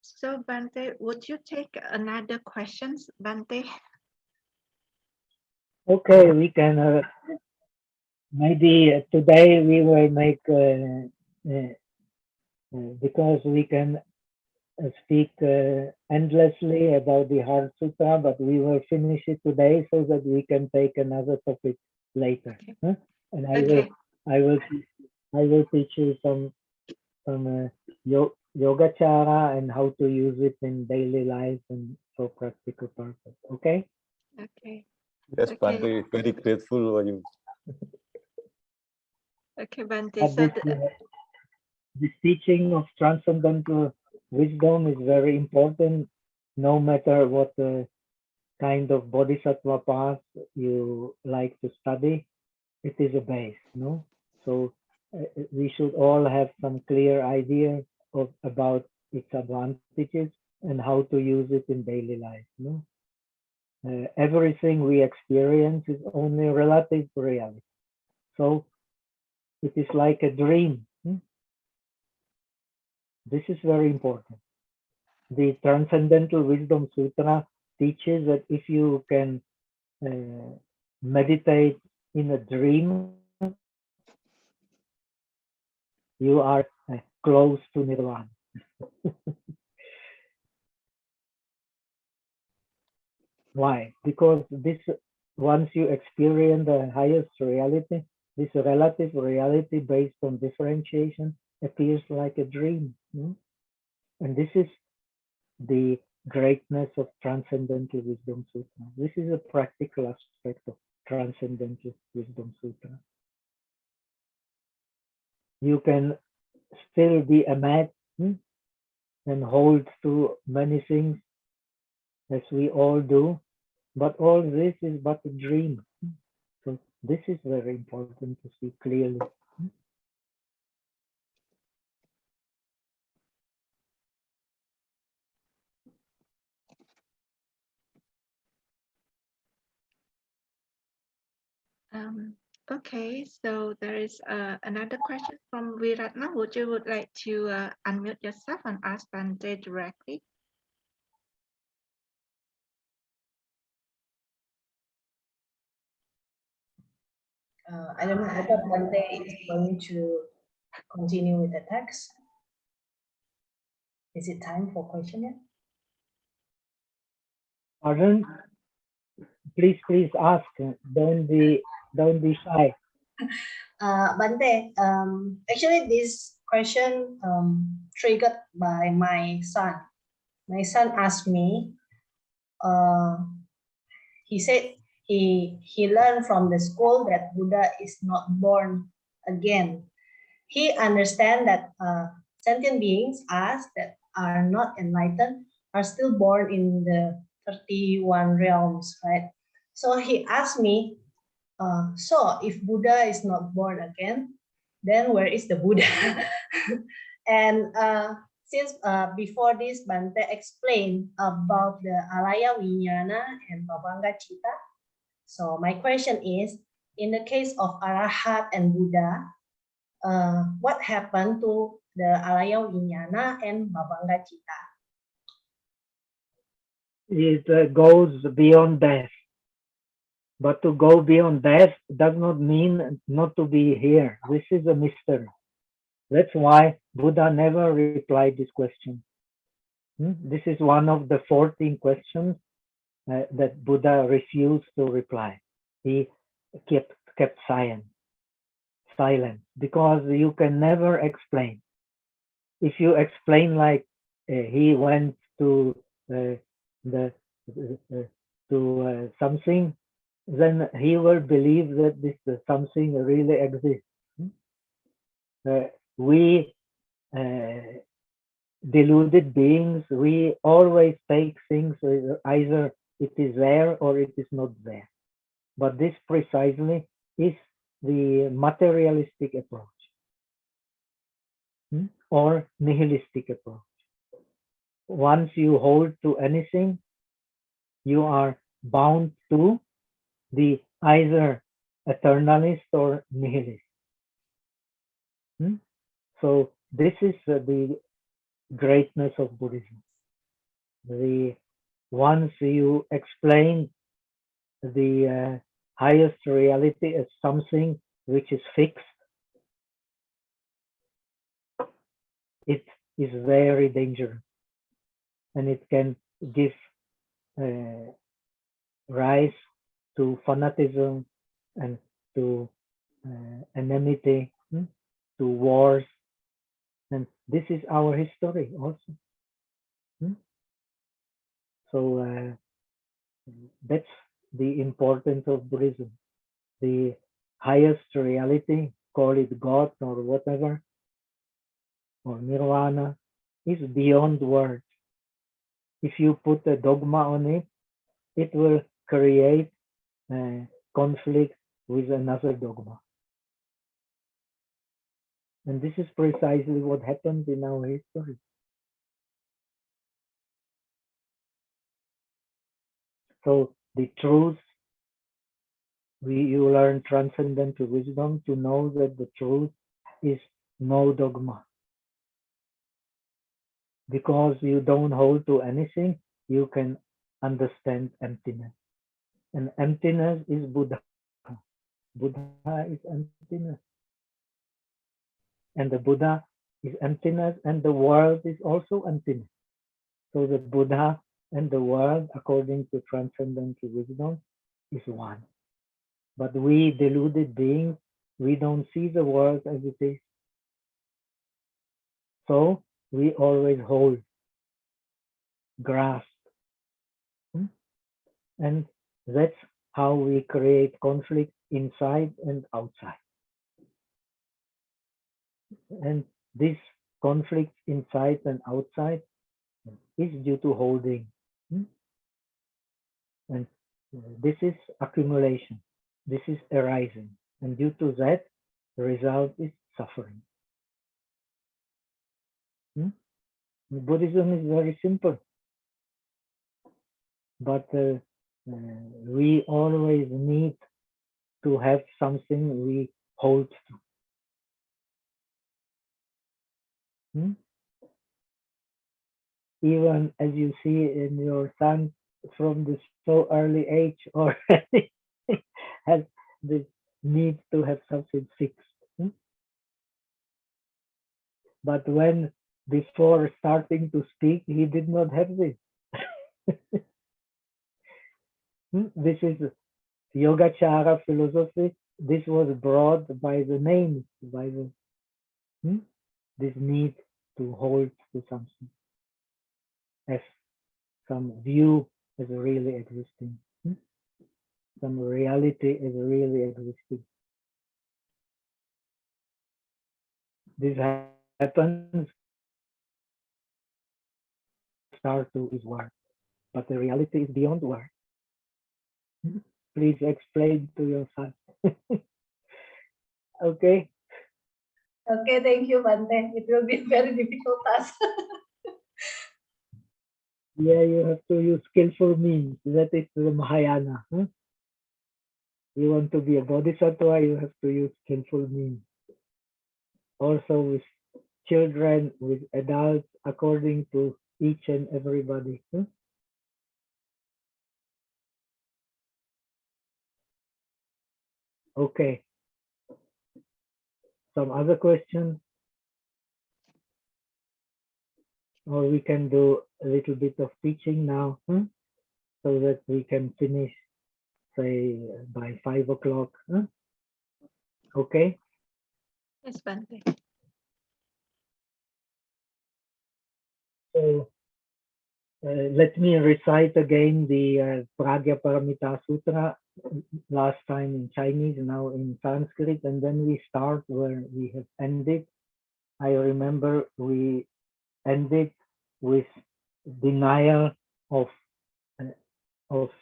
So Bhante, would you take another questions, Bhante? Okay, we can maybe today we will make because we can speak endlessly about the Heart Sutra, but we will finish it today so that we can take another topic later. Okay. Huh? And Okay. I will teach you some yogacara and how to use it in daily life and for practical purpose. Okay. Okay. Yes, Okay. Bhante, very grateful for you. Okay, Bhante. But So this teaching of transcendental wisdom is very important, no matter what kind of bodhisattva path you like to study. It is a base, no? So we should all have some clear idea about its advantages and how to use it in daily life, no? Everything we experience is only relative reality. So it is like a dream. This is very important. The Transcendental Wisdom Sutra teaches that if you can meditate in a dream, you are close to nirvana. Why? Because this, once you experience the highest reality, this relative reality based on differentiation appears like a dream. And this is the greatness of Transcendental Wisdom Sutra. This is a practical aspect of Transcendental Wisdom Sutra. You can still be a and hold to many things as we all do, but all this is but a dream. So this is very important to see clearly. Okay, so there is another question from Viratna. Would you like to unmute yourself and ask Bhante directly? I don't know. I thought Bhante is going to continue with the text. Is it time for question yet? Pardon? Please ask. Don't be shy. Bhante, actually this question triggered by my son. My son asked me, he said he learned from the school that Buddha is not born again. He understands that sentient beings, us that are not enlightened, are still born in the 31 realms, right? So he asked me, so if Buddha is not born again, then where is the Buddha? And since before this, Bhante explained about the Alaya Vijnana and Bhavanga Citta. So my question is, in the case of Arahat and Buddha, what happened to the Alaya Vijnana and Bhavanga Citta? It goes beyond death. But to go beyond death does not mean not to be here. This is a mystery. That's why Buddha never replied this question. This is one of the 14 questions that Buddha refused to reply. He kept silent because you can never explain. If you explain like he went to something, then he will believe that this something really exists. We deluded beings, we always take things either it is there or it is not there. But this precisely is the materialistic approach or nihilistic approach. Once you hold to anything, you are bound to the either eternalist or nihilist. So this is the greatness of Buddhism. Once you explain the highest reality as something which is fixed, it is very dangerous, and it can give rise to fanatism and to enmity, to wars, and this is our history also. So that's the importance of Buddhism. The highest reality, call it God or whatever, or nirvana, is beyond words. If you put a dogma on it, it will create conflict with another dogma. And this is precisely what happened in our history. So the truth, you learn transcendental wisdom to know that the truth is no dogma. Because you don't hold to anything, you can understand emptiness. And emptiness is Buddha. Buddha is emptiness. And the Buddha is emptiness, and the world is also emptiness. So the Buddha and the world, according to transcendental wisdom, is one. But we deluded beings, we don't see the world as it is. So we always hold, grasp. And that's how we create conflict inside and outside. And this conflicts inside and outside is due to holding. And this is accumulation. This is arising. And due to that, the result is suffering. Buddhism is very simple. But we always need to have something we hold to. Even as you see in your son from the so early age already has this need to have something fixed. But when before starting to speak, he did not have this. This is Yogacara philosophy. This was brought by the names, by the this need to hold to something as some view as really existing, some reality as really existing. This happens start to is word, but the reality is beyond word. Please explain to your son. Okay. Okay, thank you, Bhante. It will be very difficult task. Yeah, you have to use skillful means. That is the Mahayana. You want to be a bodhisattva, you have to use skillful means. Also with children, with adults, according to each and everybody. Okay. Some other questions? Or we can do a little bit of teaching now, so that we can finish, say, by 5 o'clock. Okay? Yes, Bhante. So let me recite again the Prajnaparamita Sutra, last time in Chinese, now in Sanskrit, and then we start where we have ended. I remember we ended with denial of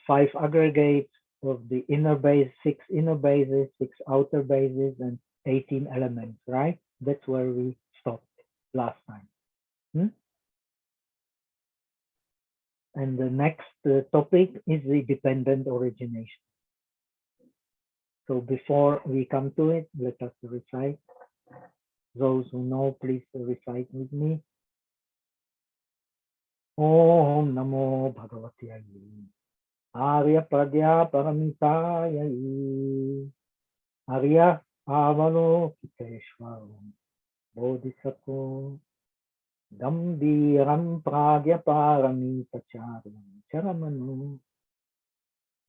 5 aggregates of the inner base, 6 inner bases, 6 outer bases, and 18 elements, right? That's where we stopped last time. And the next topic is the dependent origination. So before we come to it, let us recite. Those who know, please recite with me. Om Namo Bhagavate Arya Prajnaparamita Arya Avalokiteshvaram Bodhisattva Gambhiram Prajnaparamita Charamanu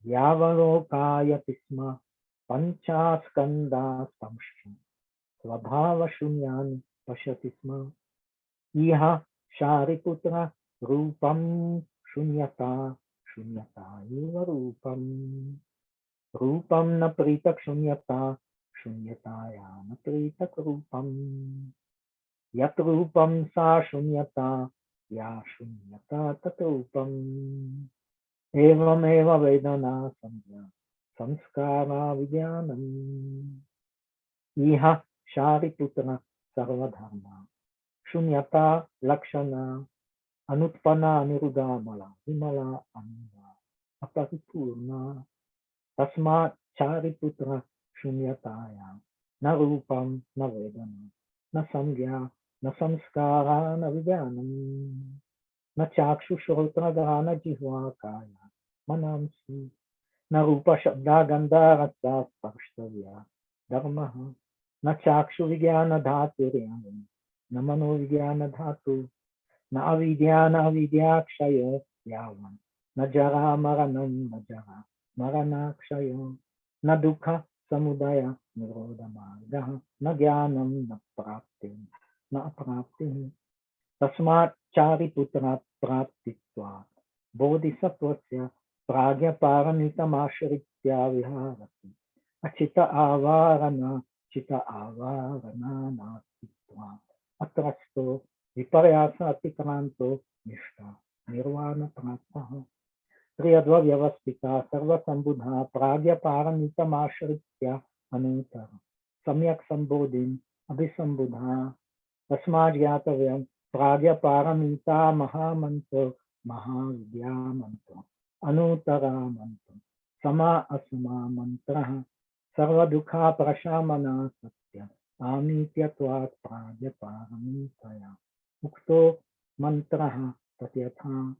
Yavalokaya Tisma Panchaskanda Samshya Svabhava Shunyani Pashati Sma Iha Shariputra Rupam Shunyata Shunyata Iva Rupam na pritak Shunyata Shunyataya na pritak Rupam Yat Rupam sa Shunyata Ya Shunyata tat Rupam Evam eva Vedana Samya Samskara Vidyanam Iha Shariputra Sarvadharma Shunyata Lakshana Anutpana Nirudamala Himala Ananda Aparipurna Tasma Chariputra Shunyataya Na Rupam Na Vedana Na Samgya Na Samskara Na Vidyanam Na Chakshu Shrotra Dharana Jihva Kaya Manamsi Na Rupa Shabda Gandha Rasa Sparshavya Dharmaha Na Chakshu Vigyana Dhaturyam Na Mano Vigyana Dhatu Na Avidya Kshaya Yavan Na Jara Maranam Na Jara Marana Kshaya Na Dukha Samudaya Nirodha Marga Na Jnanam Na Prapti Na Aprapti Tasmat Chariputra Praptitva Bodhisattvasya Prajnaparamitamasharitya Viharati Achita Avarana Chita Avarana Natitva atrasto, viparyasa atikaranto, nishta, nirvana pranataha. Triyadva vyavastita sarva sambudha pragya paramita mashritya anutara. Samyak sambodhin abhisambudha tasmad yatavyam pragya paramita mahamanto mahavidyamanto anutara manto sama asma mantraha sarva dukha prashamana satya amityatvat pragya paramitaya ukto mantraha tatyatha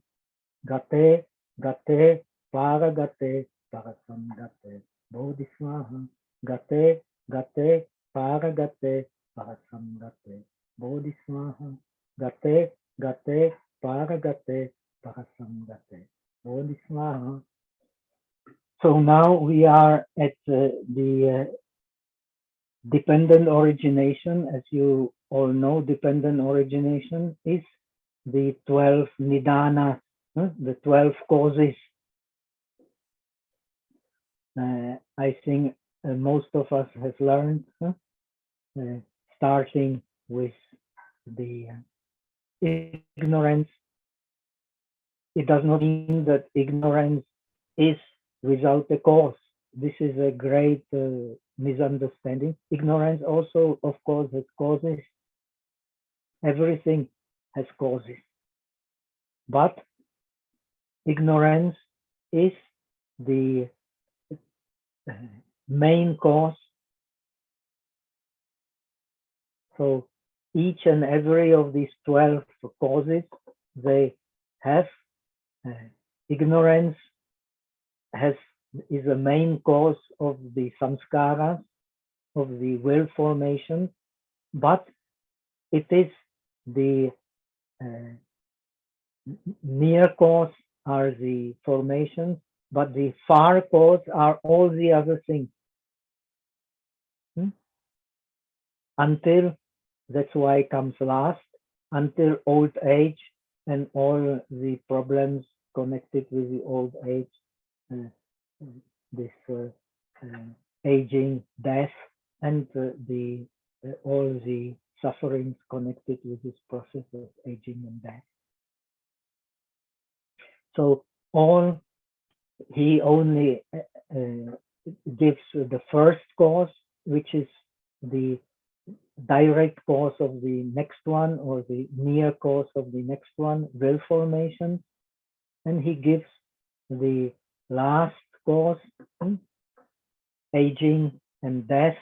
gate gate paragate parasamgate bodhisvaha gate gate paragate parasamgate bodhisvaha gate gate paragate parasamgate bodhisvaha. So now we are at the dependent origination. As you all know, dependent origination is the 12 nidanas, the 12 causes. I think most of us have learned, starting with the ignorance. It does not mean that ignorance is without a cause. This is a great misunderstanding. Ignorance also, of course, has causes. Everything has causes. But ignorance is the main cause. So each and every of these 12 causes, they have ignorance is a main cause of the samskaras, of the will formation, but it is the near cause are the formations, but the far cause are all the other things. Until, that's why it comes last, until old age and all the problems connected with the old age, this aging, death, and all the sufferings connected with this process of aging and death. So all he only gives the first cause, which is the direct cause of the next one or the near cause of the next one, will formation, and he gives the last cause, aging and death,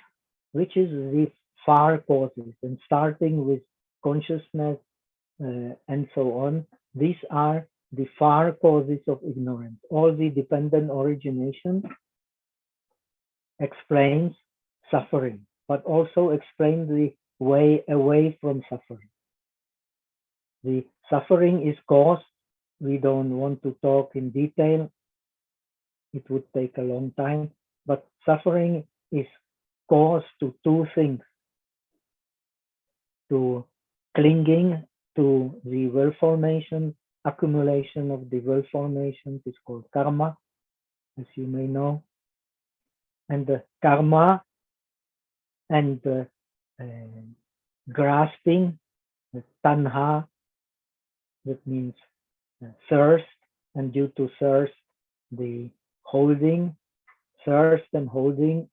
which is the far causes, and starting with consciousness and so on. These are the far causes of ignorance. All the dependent origination explains suffering, but also explains the way away from suffering. The suffering is caused. We don't want to talk in detail. It would take a long time, but suffering is caused to two things: to clinging to the will formation, accumulation of the will formations is called karma, as you may know. And the karma and grasping, the tanha, that means thirst, and due to thirst, the holding, thirst and holding,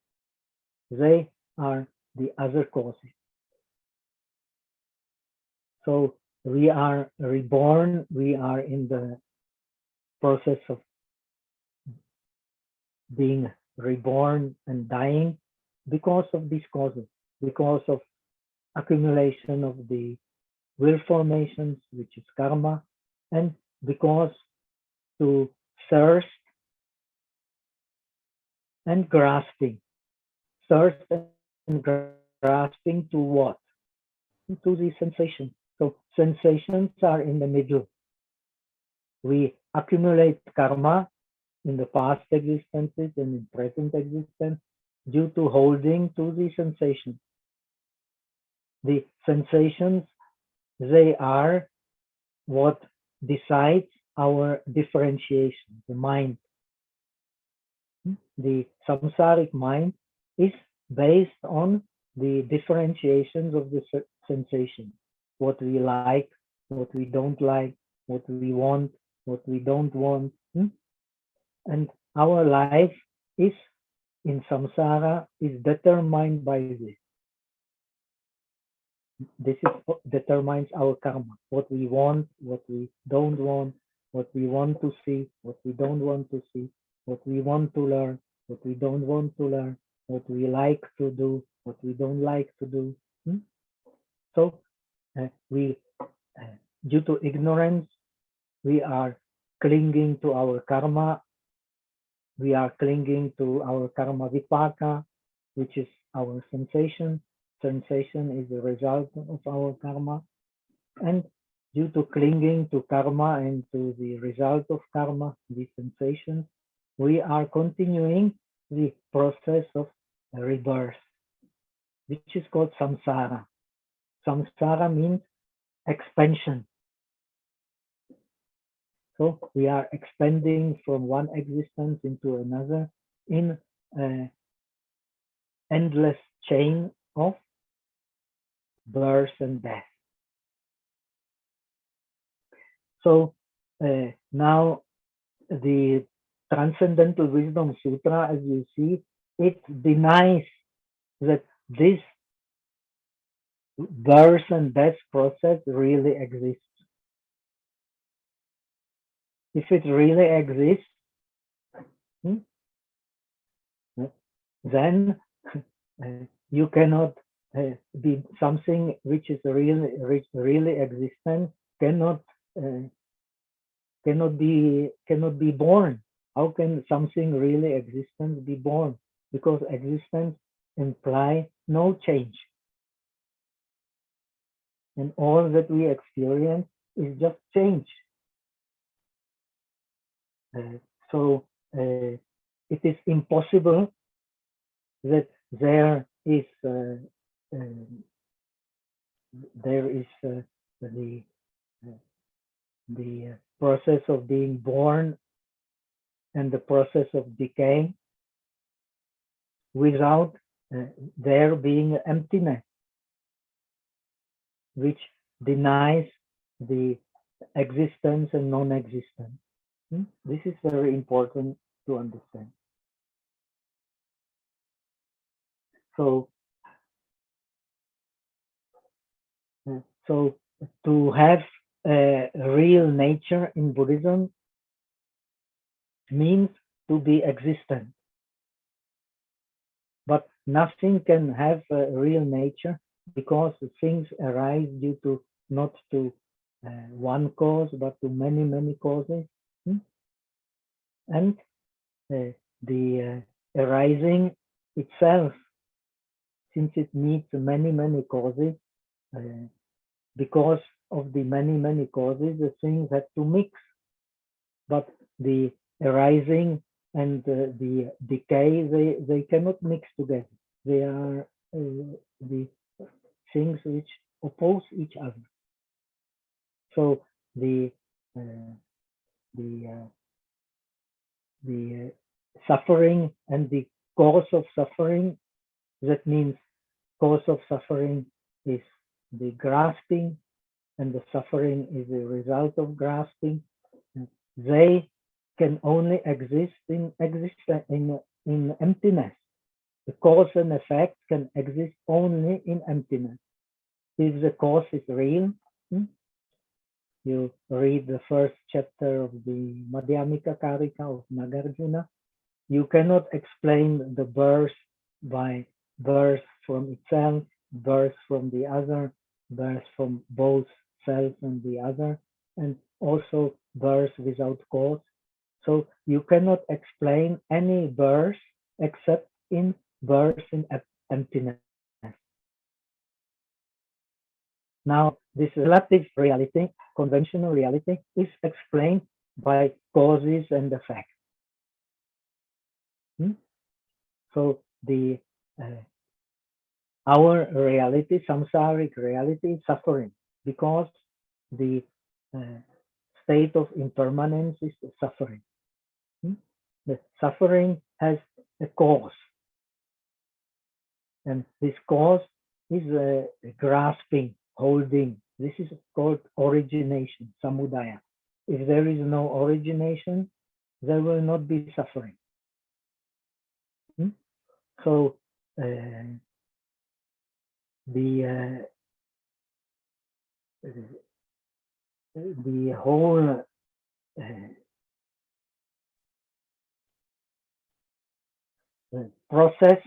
they are the other causes. So we are reborn, we are in the process of being reborn and dying because of these causes, because of accumulation of the will formations, which is karma, and because to thirst and grasping. Thirst and grasping to what? To the sensation. So sensations are in the middle. We accumulate karma in the past existences and in present existence due to holding to the sensation. The sensations, they are what decides our differentiation, the mind. The samsaric mind is based on the differentiations of the sensation. what we like, what we don't like, what we want, what we don't want. And our life is in samsara is determined by this. This is what determines our karma, what we want, what we don't want, what we want to see, what we don't want to see, what we want to learn, what we don't want to learn, what we like to do, what we don't like to do. So we, due to ignorance, we are clinging to our karma. We are clinging to our karma vipaka, which is our sensation. Sensation is the result of our karma. And due to clinging to karma and to the result of karma, the sensation, we are continuing the process of rebirth, which is called samsara. Samsara means expansion. So we are expanding from one existence into another in an endless chain of birth and death. So now the Transcendental Wisdom Sutra, as you see, it denies that this birth and death process really exists. If it really exists, then you cannot be something which is really existent cannot be born. How can something really existent be born? Because existence implies no change, and all that we experience is just change. So it is impossible that there is the process of being born and the process of decay without there being emptiness, which denies the existence and non-existence. This is very important to understand. So to have a real nature in Buddhism means to be existent. But nothing can have a real nature because things arise due to not to one cause, but to many, many causes. And the arising itself, since it needs many, many causes, because of the many, many causes, the things have to mix. But the arising and the decay, they cannot mix together. They are the things which oppose each other. So the suffering and the cause of suffering, that means cause of suffering is the grasping, and the suffering is the result of grasping. They can only exist in emptiness. The cause and effect can exist only in emptiness. If the cause is real, you read the first chapter of the Madhyamika Karika of Nagarjuna, you cannot explain the birth by birth from itself, birth from the other, birth from both self and the other, and also birth without cause. So you cannot explain any birth except in birth in emptiness. Now, this relative reality, conventional reality, is explained by causes and effects. So our reality, samsaric reality, is suffering because the state of impermanence is suffering. The suffering has a cause, and this cause is grasping, holding, This is called origination, samudaya. If there is no origination, there will not be suffering. So the whole process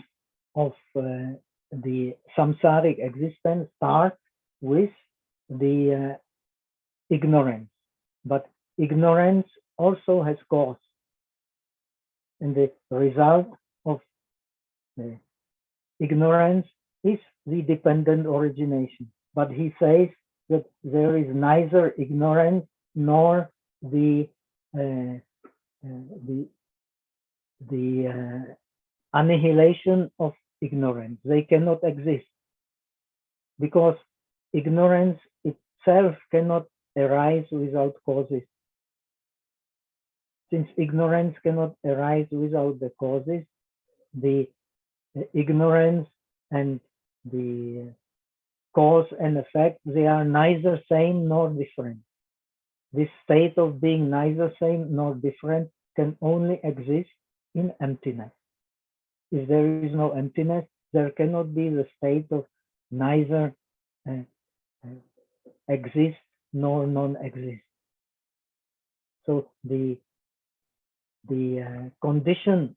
of the samsaric existence starts with the ignorance, but ignorance also has cause, and the result of ignorance is the dependent origination. But he says that there is neither ignorance nor the annihilation of ignorance. They cannot exist because ignorance itself cannot arise without causes. Since ignorance cannot arise without the causes, the ignorance and the cause and effect, they are neither same nor different. This state of being neither same nor different can only exist in emptiness. If there is no emptiness, there cannot be the state of neither exist nor non-exist. So the condition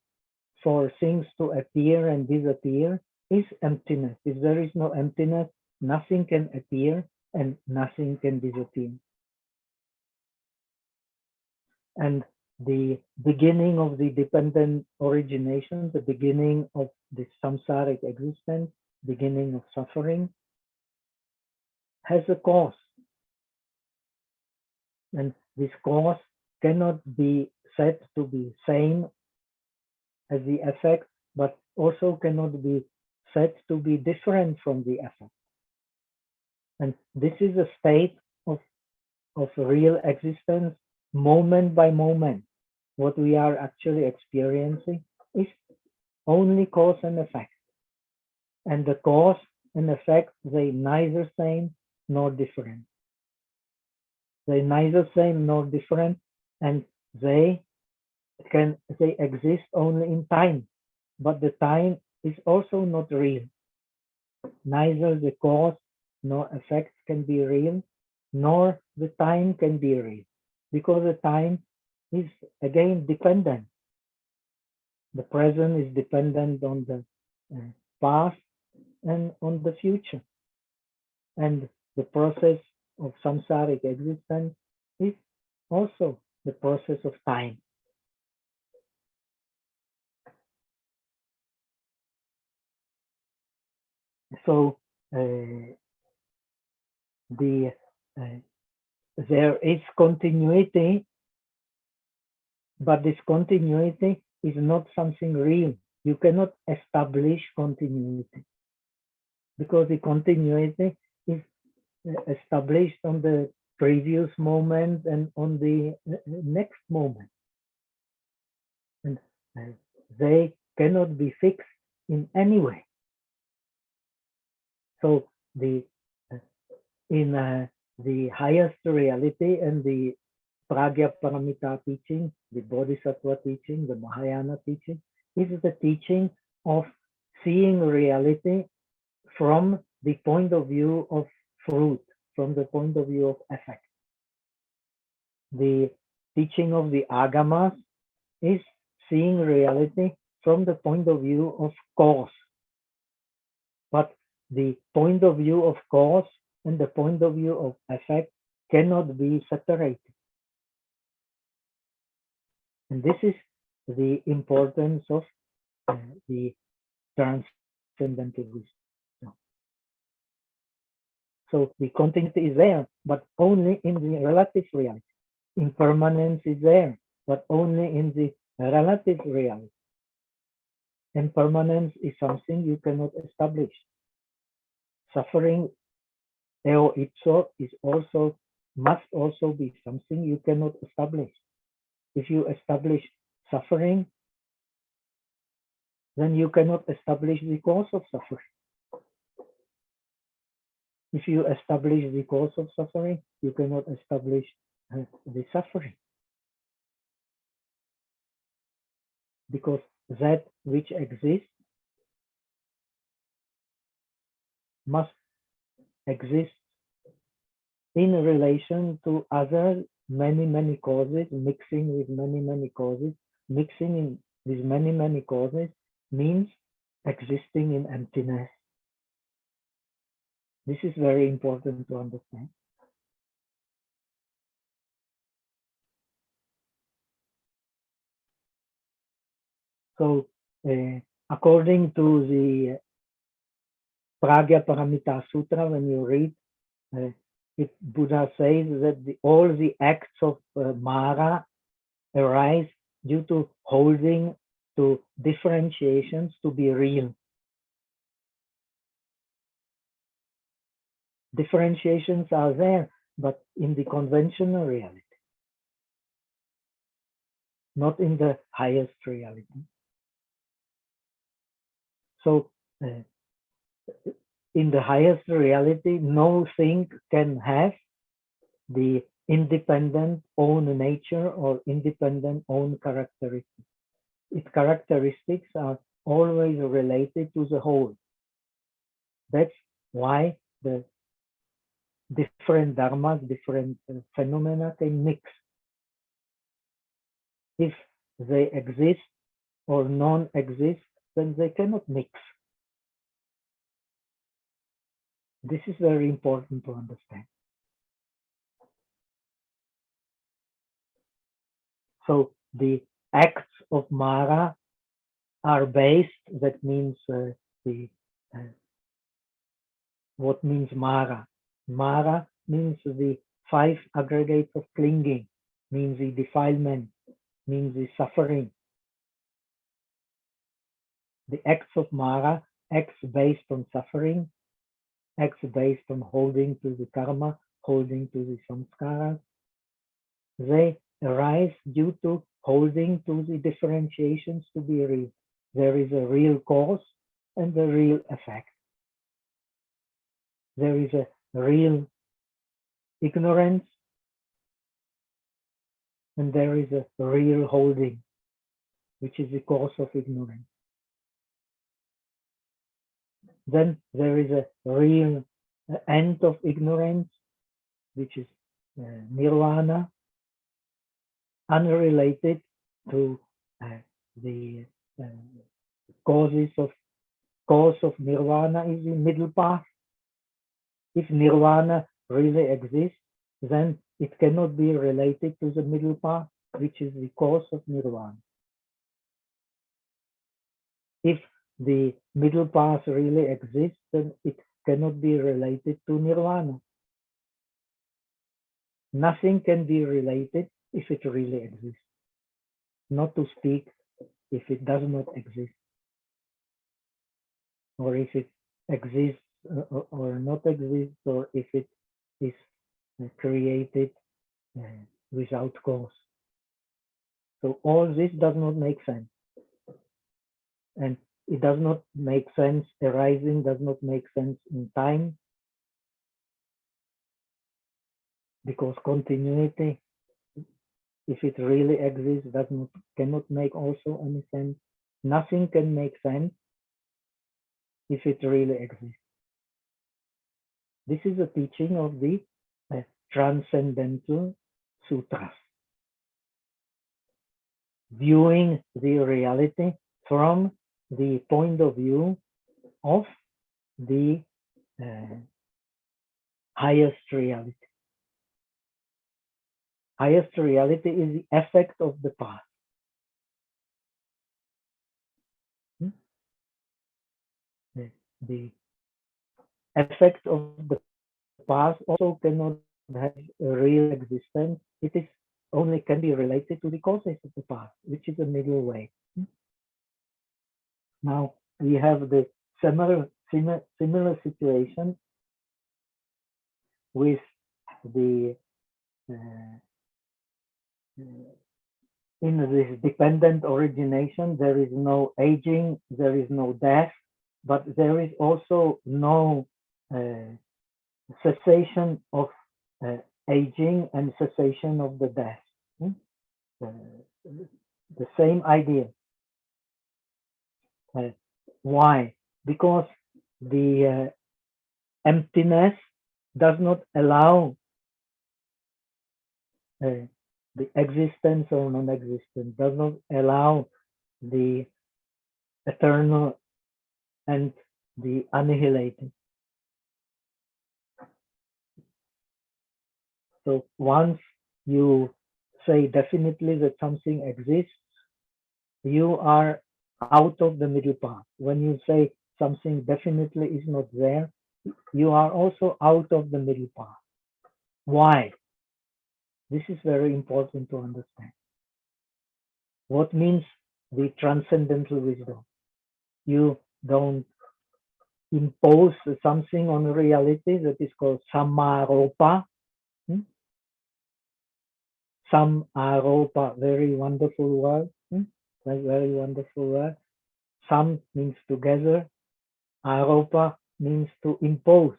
for things to appear and disappear is emptiness. If there is no emptiness, nothing can appear and nothing can disappear. And the beginning of the dependent origination, the beginning of the samsaric existence, beginning of suffering, has a cause. And this cause cannot be said to be same as the effect, but also cannot be said to be different from the effect. And this is a state of real existence, moment by moment. What we are actually experiencing is only cause and effect. And the cause and effect, they neither same nor different. They neither same nor different, and they exist only in time, but the time is also not real. Neither the cause nor effect can be real, nor the time can be real, because the time is again dependent. The present is dependent on the past and on the future. And the process of samsaric existence is also the process of time. So there is continuity, but this continuity is not something real. You cannot establish continuity because the continuity is established on the previous moment and on the next moment. And they cannot be fixed in any way. So in the highest reality and the Prajnaparamita teaching, the Bodhisattva teaching, the Mahayana teaching, is the teaching of seeing reality from the point of view of fruit, from the point of view of effect. The teaching of the Agamas is seeing reality from the point of view of cause. But the point of view of cause and the point of view of effect cannot be separated. And this is the importance of the transcendental wisdom. So the continuity is there, but only in the relative reality. Impermanence is there, but only in the relative reality. Impermanence is something you cannot establish. Suffering, eo ipso, must also be something you cannot establish. If you establish suffering, then you cannot establish the cause of suffering. If you establish the cause of suffering, you cannot establish the suffering. Because that which exists must exist in relation to other many causes, mixing with many causes. Mixing in with many causes means existing in emptiness. This is very important to understand. So, according to the Prajnaparamita Sutra, when you read, Buddha says that all the acts of Mara arise due to holding to differentiations to be real. Differentiations are there, but in the conventional reality, not in the highest reality. So, in the highest reality, no thing can have the independent own nature or independent own characteristics. Its characteristics are always related to the whole. That's why the different dharmas, different phenomena can mix. If they exist or non-exist, then they cannot mix. This is very important to understand. So the acts of Mara are based, that means what means Mara? Mara means the 5 aggregates of clinging, means the defilement, means the suffering. The acts of Mara, acts based on suffering, acts based on holding to the karma, holding to the samskaras, they arise due to holding to the differentiations to be real. There is a real cause and a real effect. There is a real ignorance and there is a real holding, which is the cause of ignorance. Then there is a real end of ignorance, which is nirvana, unrelated to the cause of nirvana is the middle path. If nirvana really exists, then it cannot be related to the middle path, which is the cause of nirvana. If the middle path really exists, then it cannot be related to nirvana. Nothing can be related if it really exists. Not to speak if it does not exist, or if it exists or not exists, or if it is created without cause. So all this does not make sense. And it does not make sense, arising does not make sense in time, because continuity, if it really exists, cannot make also any sense. Nothing can make sense if it really exists. This is a teaching of the Transcendental Sutras, viewing the reality from the point of view of the highest reality. Highest reality is the effect of the past. The effect of the past also cannot have a real existence. It is only can be related to the causes of the past, which is a middle way. Now we have the similar situation with the in this dependent origination. There is no aging, there is no death, but there is also no cessation of aging and cessation of the death. The same idea. Why? Because the emptiness does not allow the existence or non-existence, does not allow the eternal and the annihilating. So once you say definitely that something exists, you are out of the middle path. When you say something definitely is not there, you are also out of the middle path. Why? This is very important to understand. What means the transcendental wisdom? You don't impose something on reality that is called samaropa. Samaropa, very wonderful word. Very wonderful word. Sam means together. Aropa means to impose.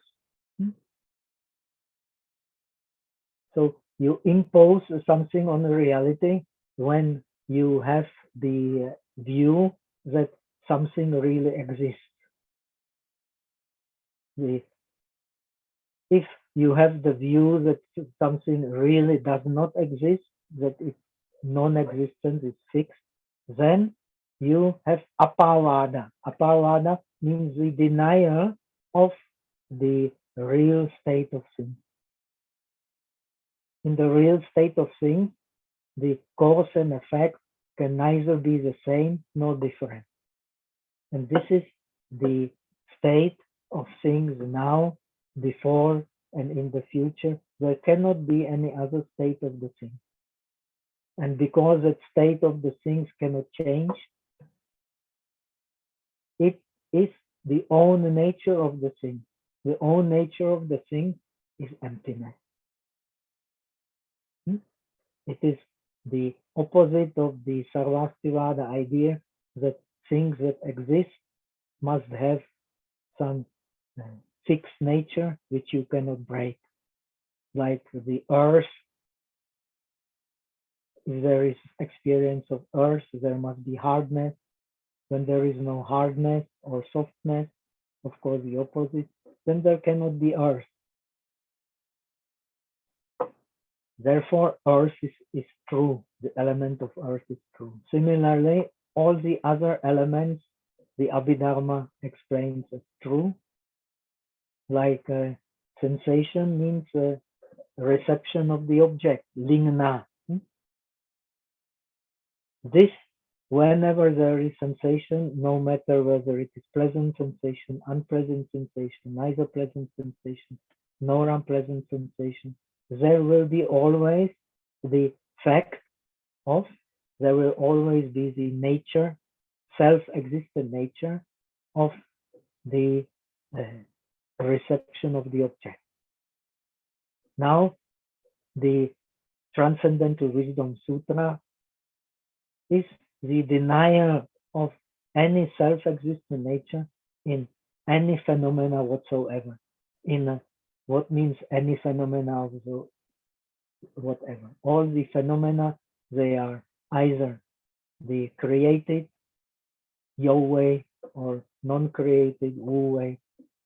So you impose something on reality when you have the view that something really exists. If you have the view that something really does not exist, that it's non-existent, it's fixed, then you have apavada. Apavada means the denial of the real state of things. In the real state of things, the cause and effect can neither be the same nor different. And this is the state of things now, before, and in the future. There cannot be any other state of the thing. And because that state of the things cannot change, it is the own nature of the thing. The own nature of the thing is emptiness. It is the opposite of the Sarvastivada idea that things that exist must have some fixed nature which you cannot break. Like the earth, if there is experience of earth, there must be hardness. When there is no hardness or softness, of course the opposite, then there cannot be earth. Therefore, earth is true. The element of earth is true. Similarly, all the other elements, the Abhidharma explains as true. Like sensation means reception of the object, lingna. This, whenever there is sensation, no matter whether it is pleasant sensation, unpleasant sensation, neither pleasant sensation nor unpleasant sensation, there will be always the fact of, there will always be the nature, self-existent nature of the reception of the object. Now, the Transcendental Wisdom Sutra is the denial of any self-existent nature in any phenomena whatsoever. In what means any phenomena of whatever. All the phenomena, they are either the created Yo-way or non-created Wu-way.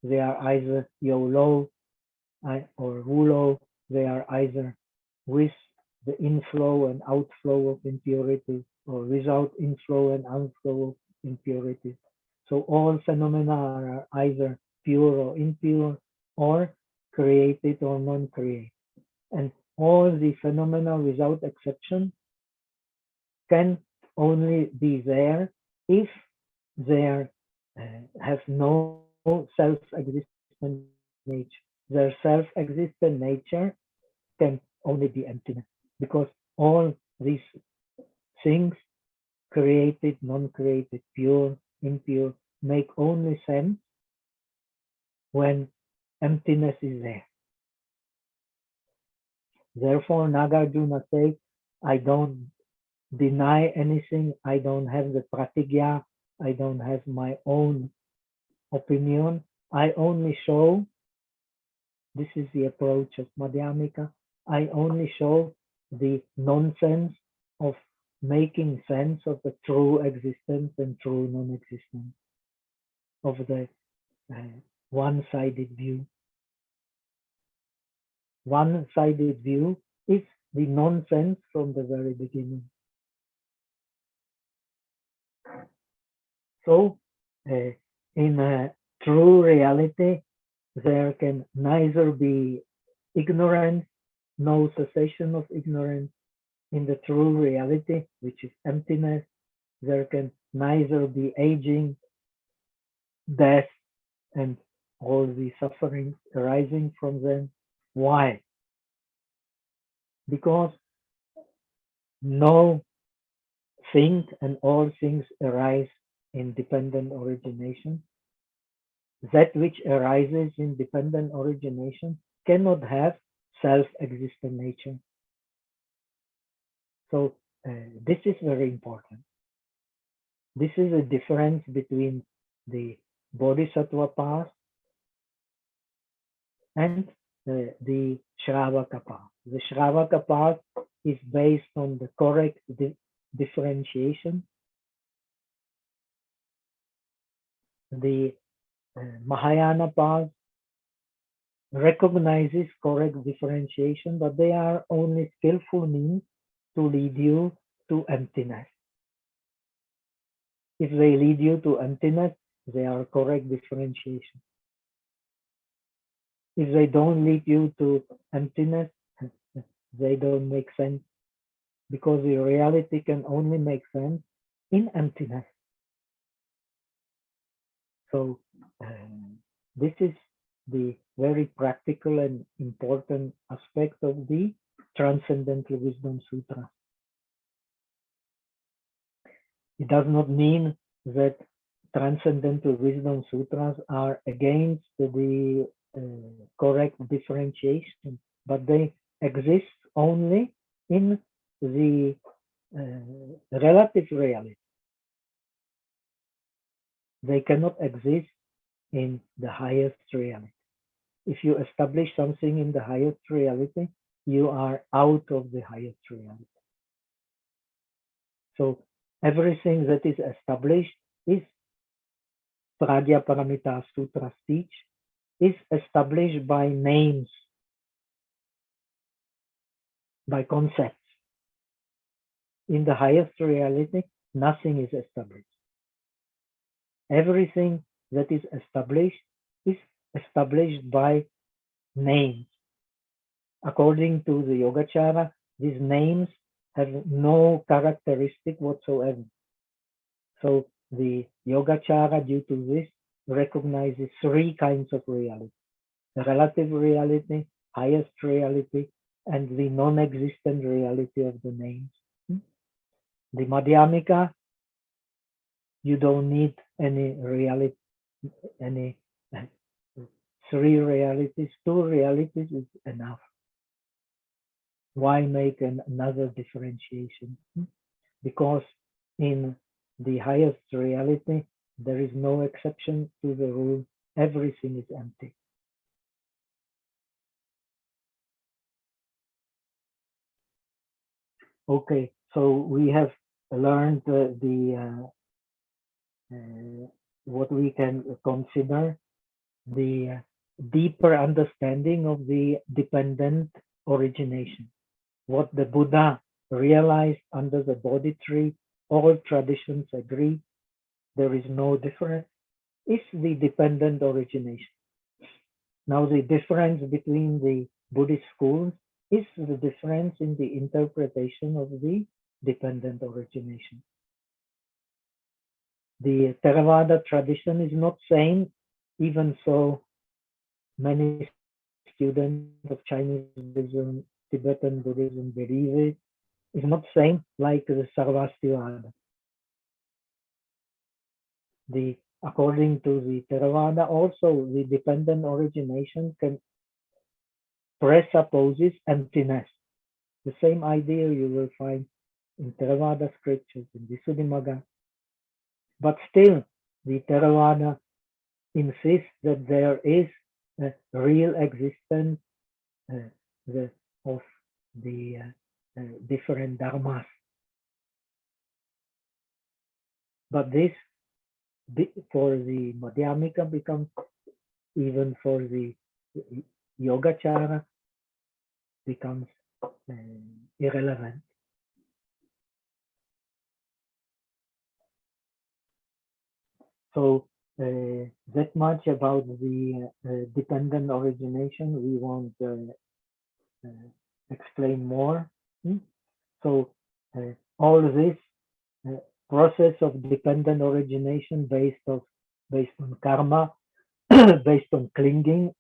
They are either Yo-lo or Wu-lo. They are either with the inflow and outflow of impurities or without inflow and outflow of impurities. So all phenomena are either pure or impure, or created or non-created. And all the phenomena without exception can only be there if they have no self-existent nature. Their self-existent nature can only be emptiness, because all these things, created, non-created, pure, impure, make only sense when emptiness is there. Therefore, Nagarjuna says, I don't deny anything, I don't have the pratigya, I don't have my own opinion, I only show This is the approach of Madhyamika. I only show the nonsense of making sense of the true existence and true non-existence of the one-sided view. One-sided view is the nonsense from the very beginning. So, in a true reality, there can neither be ignorance, no cessation of ignorance. In the true reality, which is emptiness, there can neither be aging, death, and all the suffering arising from them. Why? Because no thing and all things arise in dependent origination. That which arises in dependent origination cannot have self-existent nature. So this is very important. This is a difference between the Bodhisattva path and the Shravaka path. The Shravaka path is based on the correct differentiation. The Mahayana path recognizes correct differentiation, but they are only skillful means to lead you to emptiness. If they lead you to emptiness, they are correct differentiation. If they don't lead you to emptiness, they don't make sense, because the reality can only make sense in emptiness. So this is the very practical and important aspect of the Transcendental Wisdom Sutra. It does not mean that Transcendental Wisdom Sutras are against the correct differentiation, but they exist only in the relative reality. They cannot exist in the highest reality. If you establish something in the highest reality, you are out of the highest reality. So everything that is established is, Prajnaparamita Sutras teach, is established by names, by concepts. In the highest reality, nothing is established. Everything that is established by names. According to the Yogacara, these names have no characteristic whatsoever. So the Yogacara, due to this, recognizes three kinds of reality: the relative reality, highest reality, and the non-existent reality of the names. The Madhyamika, you don't need any reality, any three realities. Two realities is enough. Why make another differentiation? Because in the highest reality, there is no exception to the rule. Everything is empty. Okay, so we have learned what we can consider the deeper understanding of the dependent origination. What the Buddha realized under the Bodhi tree, all traditions agree, there is no difference, is the dependent origination. Now the difference between the Buddhist schools is the difference in the interpretation of the dependent origination. The Theravada tradition is not saying, even so many students of Chinese Buddhism, Tibetan Buddhism believe it, is not saying like the Sarvastivada. According to the Theravada, also the dependent origination can presupposes emptiness. The same idea you will find in Theravada scriptures, in Visuddhimagga. But still, the Theravada insists that there is real existence of the different dharmas. But this, for the Madhyamika, becomes, even for the Yogacara, becomes irrelevant. So that much about the dependent origination. We won't explain more. So all this process of dependent origination based on karma, based on clinging,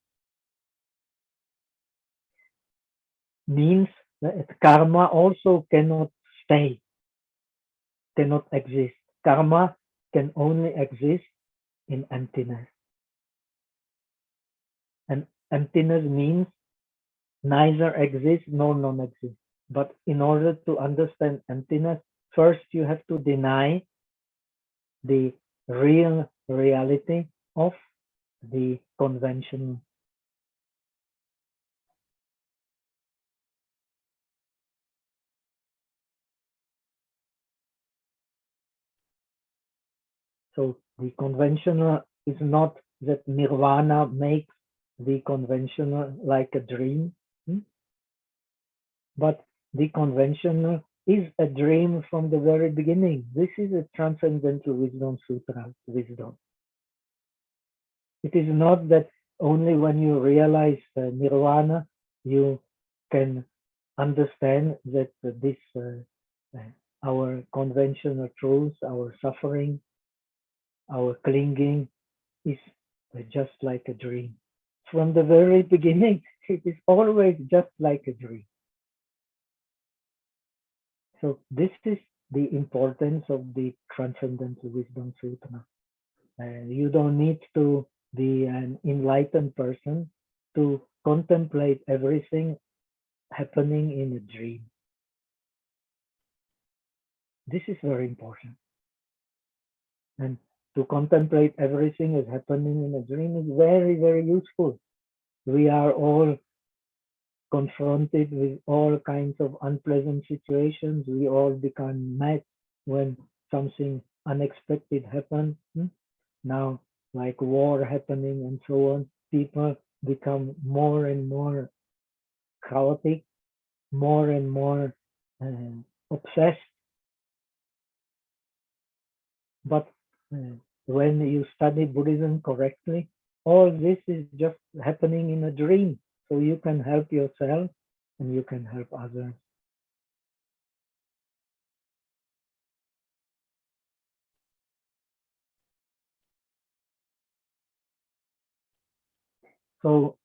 means that karma also cannot stay, cannot exist. Karma can only exist in emptiness. And emptiness means neither exists nor non-exists. But in order to understand emptiness, first you have to deny the real reality of the conventional. So the conventional is not that nirvana makes the conventional like a dream, but the conventional is a dream from the very beginning. This is a transcendental wisdom sutra wisdom. It is not that only when you realize nirvana you can understand that this our conventional truths, our suffering, our clinging is just like a dream. From the very beginning, it is always just like a dream. So this is the importance of the Transcendental Wisdom Sutra. You don't need to be an enlightened person to contemplate everything happening in a dream. This is very important. And to contemplate everything as happening in a dream is very, very useful. We are all confronted with all kinds of unpleasant situations. We all become mad when something unexpected happens. Now, like war happening and so on, people become more and more chaotic, more and more obsessed. But when you study Buddhism correctly, all this is just happening in a dream. So you can help yourself and you can help others. So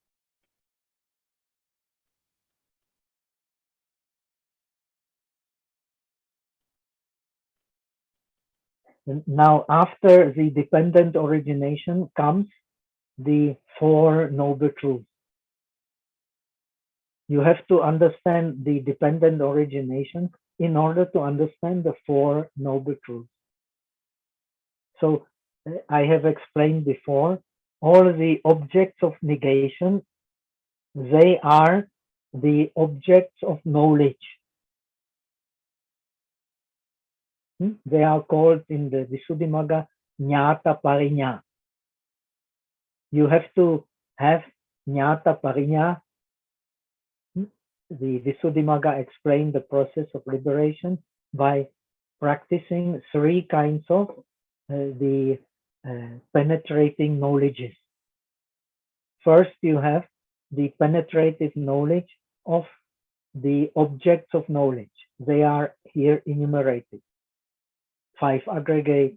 now after the dependent origination comes the Four Noble Truths. You have to understand the dependent origination in order to understand the Four Noble Truths. So I have explained before, all the objects of negation, they are the objects of knowledge. They are called in the Visuddhimagga Jnata Pariñña. You have to have Jnata Pariñña. The Visuddhimagga explained the process of liberation by practicing three kinds of the penetrating knowledges. First, you have the penetrative knowledge of the objects of knowledge. They are here enumerated. 5 aggregate,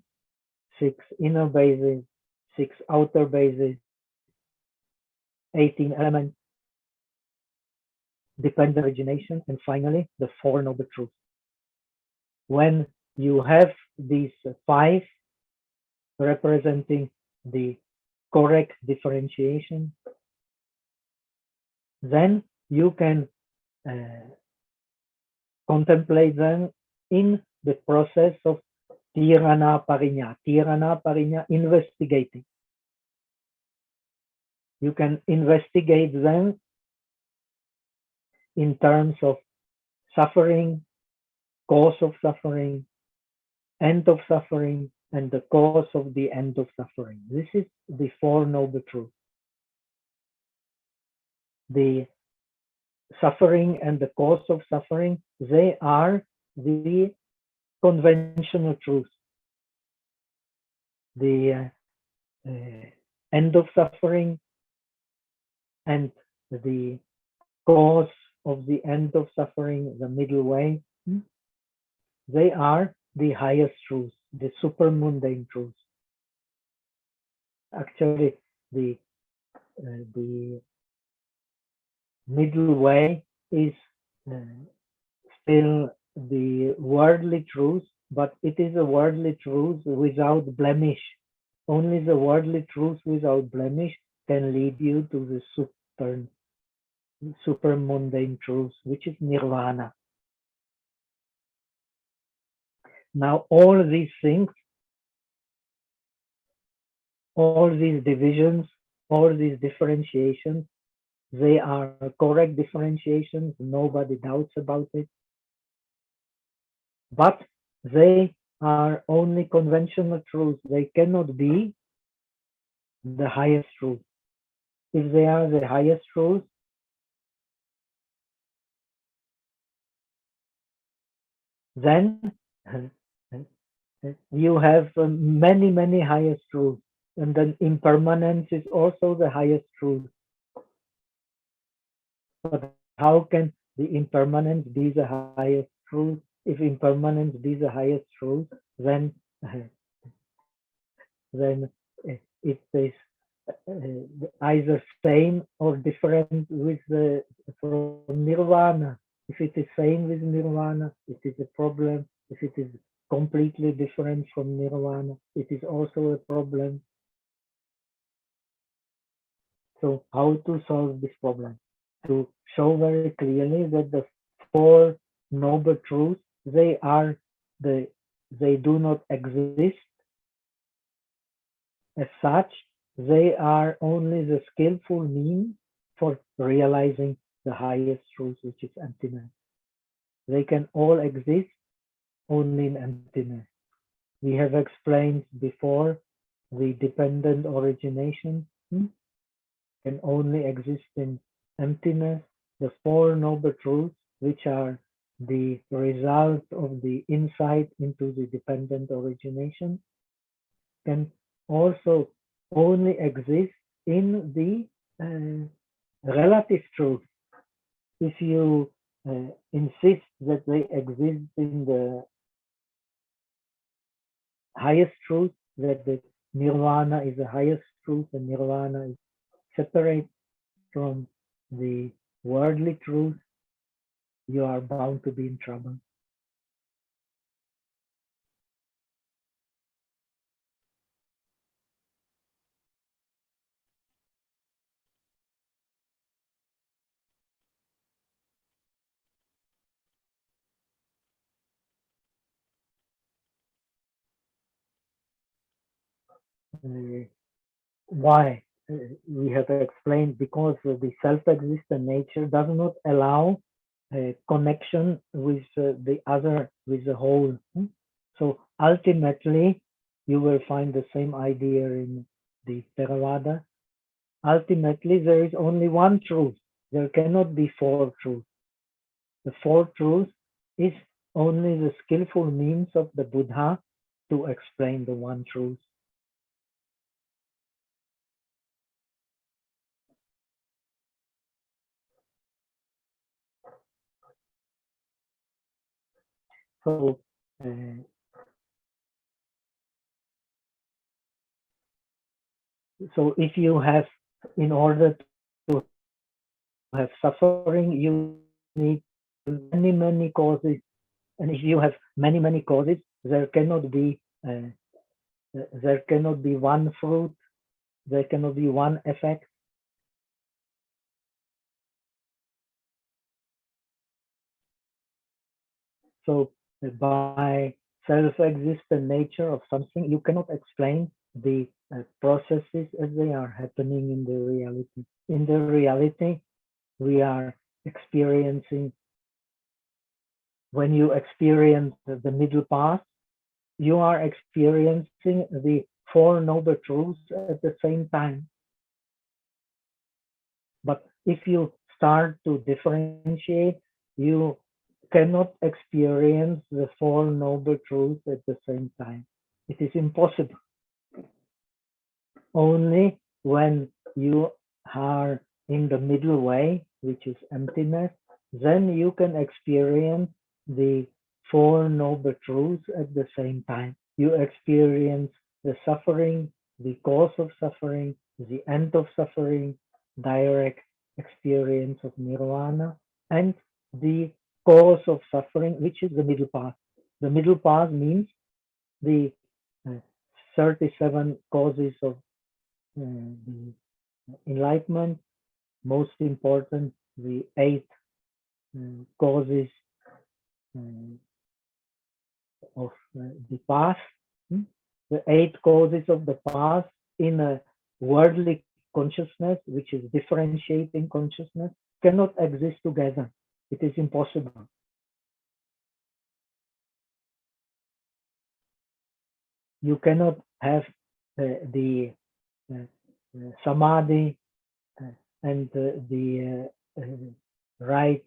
6 inner bases, 6 outer bases, 18 elements, dependent origination, and finally the Four Noble Truths. When you have these 5 representing the correct differentiation, then you can contemplate them in the process of Tirana Pariñña. Tirana Pariñña, investigating. You can investigate them in terms of suffering, cause of suffering, end of suffering, and the cause of the end of suffering. This is the Four Noble Truths. The suffering and the cause of suffering, they are the conventional truths. The end of suffering and the cause of the end of suffering, the middle way, they are the highest truths, the supermundane truths. Actually, the middle way is still the worldly truth, but it is a worldly truth without blemish. Only the worldly truth without blemish can lead you to the super mundane truth, which is nirvana. Now, all these things, all these divisions, all these differentiations, they are correct differentiations. Nobody doubts about it. But they are only conventional truths. They cannot be the highest truth. If they are the highest truth, then you have many, many highest truths. And then impermanence is also the highest truth. But how can the impermanence be the highest truth? If impermanence be the highest truth, then it is either same or different with from nirvana. If it is same with nirvana, it is a problem. If it is completely different from nirvana, it is also a problem. So how to solve this problem? To show very clearly that the Four Noble Truths, they do not exist as such. They are only the skillful means for realizing the highest truth, which is emptiness. They can all exist only in emptiness. We have explained before the dependent origination can only exist in emptiness. The Four Noble Truths, which are the result of the insight into the dependent origination, can also only exist in the relative truth. If you insist that they exist in the highest truth, that the nirvana is the highest truth and nirvana is separate from the worldly truth, you are bound to be in trouble. Why? We have explained because the self-existent nature does not allow a connection with the other, with the whole. So ultimately, you will find the same idea in the Theravada. Ultimately, there is only one truth. There cannot be four truths. The four truths is only the skillful means of the Buddha to explain the one truth. So if you have, in order to have suffering, you need many causes, and if you have many causes, there cannot be one fruit, there cannot be one effect. So by self-existent nature of something, you cannot explain the processes as they are happening in the reality. In the reality, we are experiencing, when you experience the middle path, you are experiencing the Four Noble Truths at the same time. But if you start to differentiate, you cannot experience the Four Noble Truths at the same time. It is impossible. Only when you are in the middle way, which is emptiness, then you can experience the Four Noble Truths at the same time. You experience the suffering, the cause of suffering, the end of suffering, direct experience of nirvana, and the cause of suffering, which is the middle path. The middle path means the 37 causes of the enlightenment, most important, the 8 causes of the past. The 8 causes of the past in a worldly consciousness, which is differentiating consciousness, cannot exist together. It is impossible. You cannot have the samadhi and the right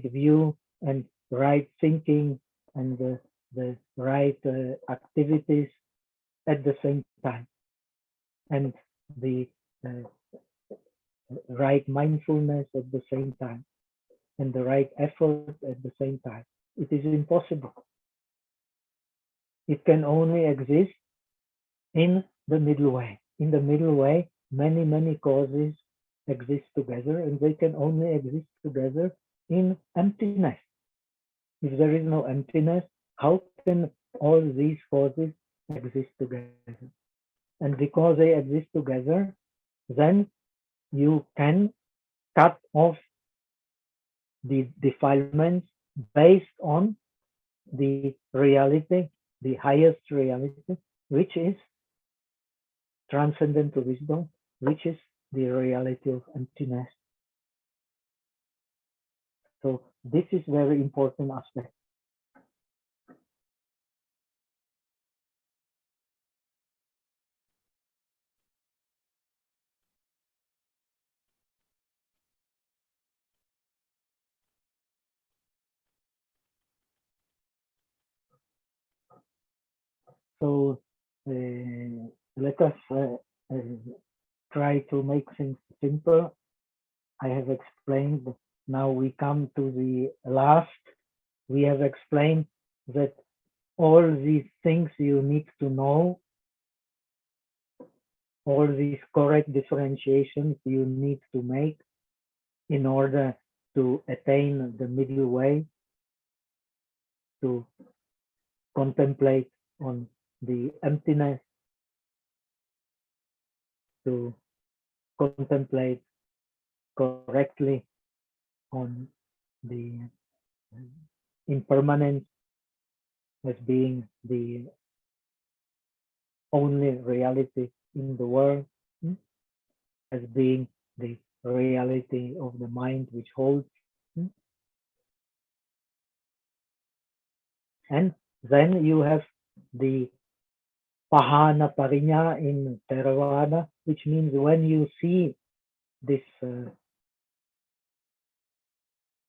view and right thinking and the right activities at the same time, and the right mindfulness at the same time, and the right effort at the same time. It is impossible. It can only exist in the middle way. In the middle way, many causes exist together, and they can only exist together in emptiness. If there is no emptiness, how can all these causes exist together? And because they exist together, then you can cut off the defilements based on the reality, the highest reality, which is transcendental wisdom, which is the reality of emptiness. So this is very important aspect. So let us try to make things simple. I have explained. Now we come to the last. We have explained that all these things you need to know, all these correct differentiations you need to make in order to attain the middle way, to contemplate on the emptiness, to contemplate correctly on the impermanence as being the only reality in the world, as being the reality of the mind which holds. And then you have the Prajnaparamita in Theravada, which means when you see this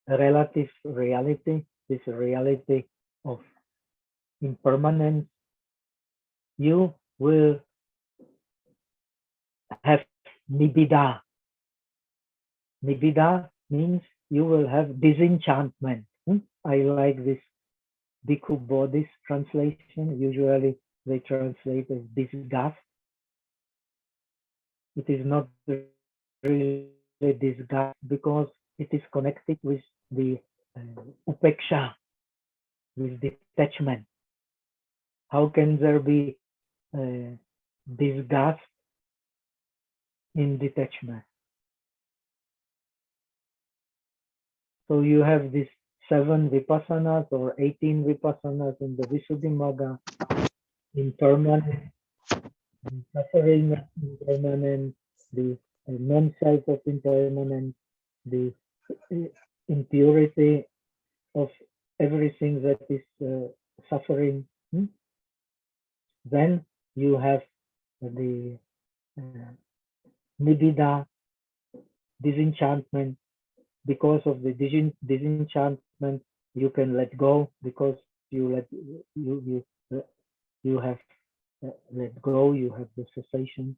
relative reality, this reality of impermanence, you will have nibbida. Nibbida means you will have disenchantment. I like this Bhikkhu Bodhi's translation. Usually they translate as disgust. It is not really disgust because it is connected with the upeksha, with detachment. How can there be disgust in detachment? So you have this 7 vipassanas or 18 vipassanas in the Visuddhimagga, impermanent, suffering of impermanent, the non-self of impermanent, the impurity of everything that is suffering. Then you have the nibida, disenchantment. Because of the disenchantment, you can let go. Because you have let go. You have the cessation.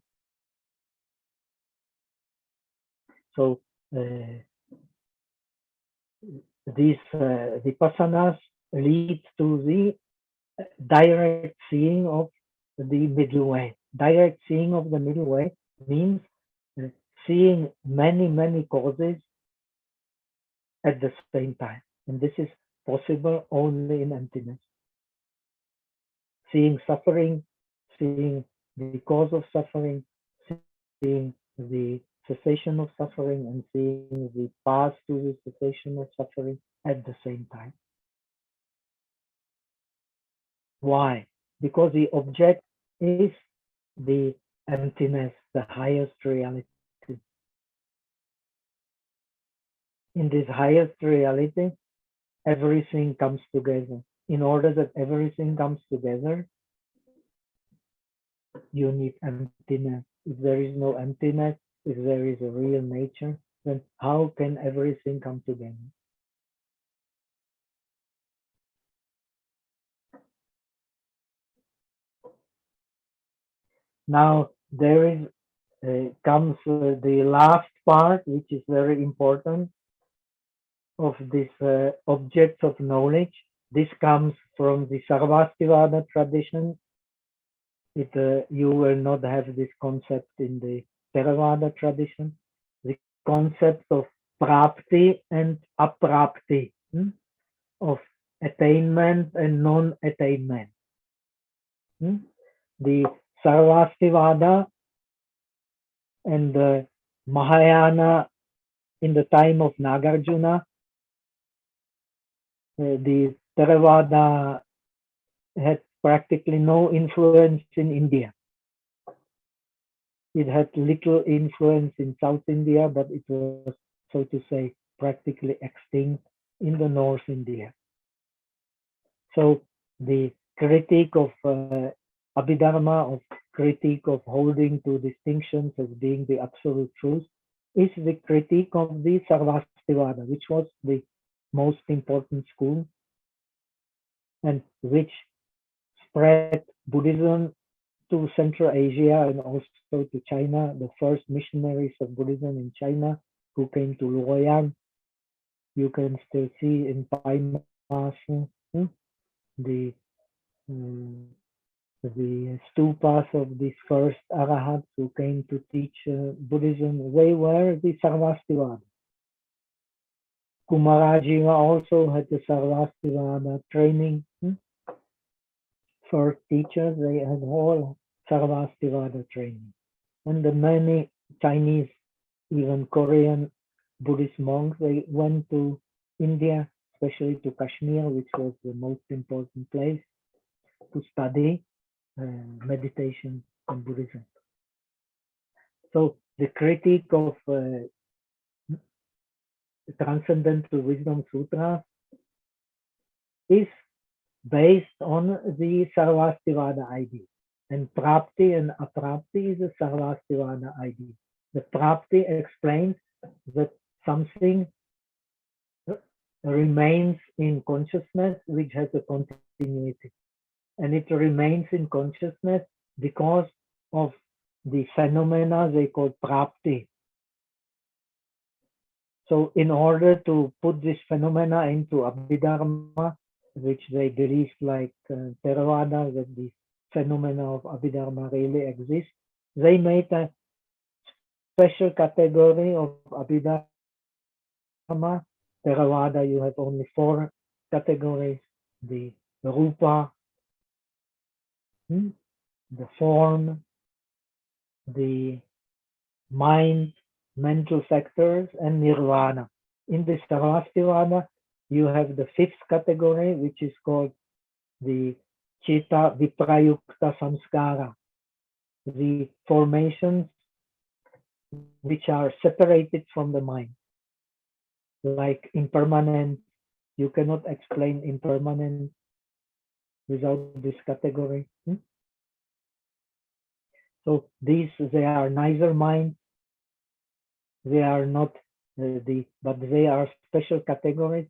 So these vipassanas lead to the direct seeing of the middle way. Direct seeing of the middle way means seeing many causes at the same time. And this is possible only in emptiness. Seeing suffering, seeing the cause of suffering, seeing the cessation of suffering, and seeing the path to the cessation of suffering at the same time. Why? Because the object is the emptiness, the highest reality. In this highest reality, everything comes together. In order that everything comes together, you need emptiness. If there is no emptiness, if there is a real nature, then how can everything come together? Now there is comes the last part, which is very important, of this objects of knowledge. This comes from the Sarvastivada tradition. You will not have this concept in the Theravada tradition. The concept of prapti and aprapti, of attainment and non-attainment. The Sarvastivada and the Mahayana in the time of Nagarjuna, the Theravada had practically no influence in India. It had little influence in South India, but it was, so to say, practically extinct in the North India. So the critique of Abhidharma, of critique of holding to distinctions as being the absolute truth, is the critique of the Sarvastivada, which was the most important school and which spread Buddhism to Central Asia and also to China. The first missionaries of Buddhism in China who came to Luoyang, you can still see in Pai Mas the stupas of these first arahats who came to teach Buddhism. They were the Sarvastivada. Kumarajiva also had the Sarvastivada training. First teachers, they had all Sarvastivada training. And the many Chinese, even Korean Buddhist monks, they went to India, especially to Kashmir, which was the most important place to study meditation and Buddhism. So the critique of the Transcendental Wisdom Sutra is based on the Sarvastivada idea. And Prapti and Aprapti is a Sarvastivada idea. The Prapti explains that something remains in consciousness which has a continuity. And it remains in consciousness because of the phenomena they call Prapti. So in order to put this phenomena into Abhidharma, which they believe like Theravada, that the phenomena of Abhidharma really exist, they made a special category of Abhidharma. Theravada, you have only 4 categories: the Rupa, the form, the mind, mental factors, and Nirvana. In the Sarvastivada, you have the fifth category, which is called the Chitta Viprayukta Samskara, the formations which are separated from the mind, like impermanence. You cannot explain impermanence without this category. So these, they are neither mind, they are not but they are special categories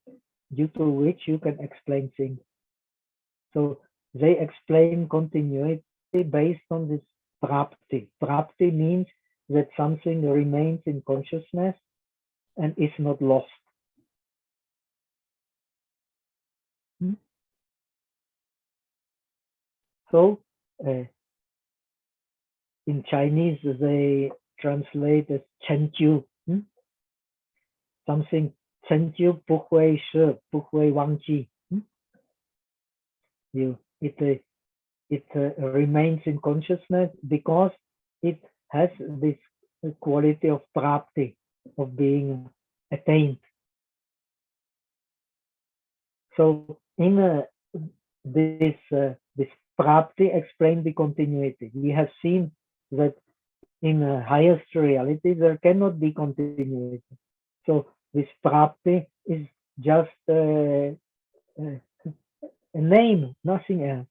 due to which you can explain things. So they explain continuity based on this prapti. Prapti means that something remains in consciousness and is not lost. So in Chinese, they translate as Chen-Qiu, something Chen-Qiu不会是不会忘记. It remains in consciousness because it has this quality of prapti, of being attained. So in this prapti explains the continuity. We have seen that in highest reality there cannot be continuity. So this prapti is just a name, nothing else.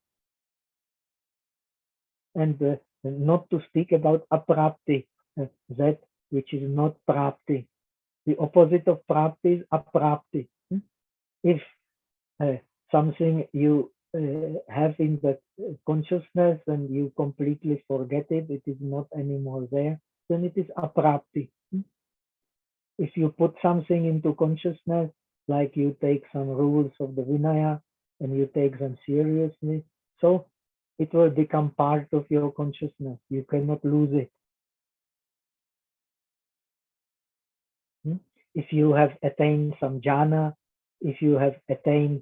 And not to speak about aprapti, that which is not prapti. The opposite of prapti is aprapti. If something you have in the consciousness and you completely forget it, it is not anymore there, then it is aprapti. If you put something into consciousness, like you take some rules of the Vinaya and you take them seriously, so it will become part of your consciousness. You cannot lose it. If you have attained some jhana, if you have attained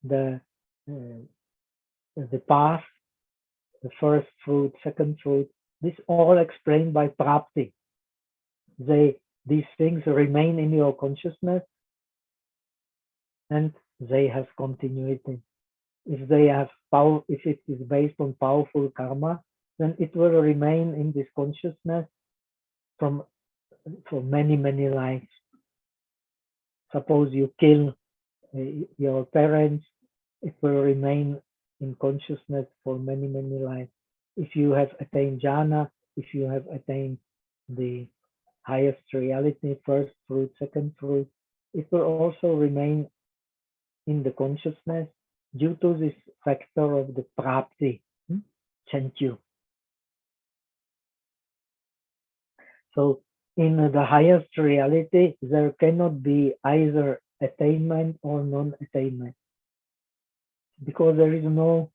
the path, the first fruit, second fruit, this all explained by prapti. These things remain in your consciousness and they have continuity. If they have power, if it is based on powerful karma, then it will remain in this consciousness for many, many lives. Suppose you kill your parents, it will remain in consciousness for many, many lives. If you have attained jhana, if you have attained the highest reality, first fruit, second fruit, it will also remain in the consciousness due to this factor of the prapti, Chen-Qiu. So in the highest reality, there cannot be either attainment or non-attainment, because there is no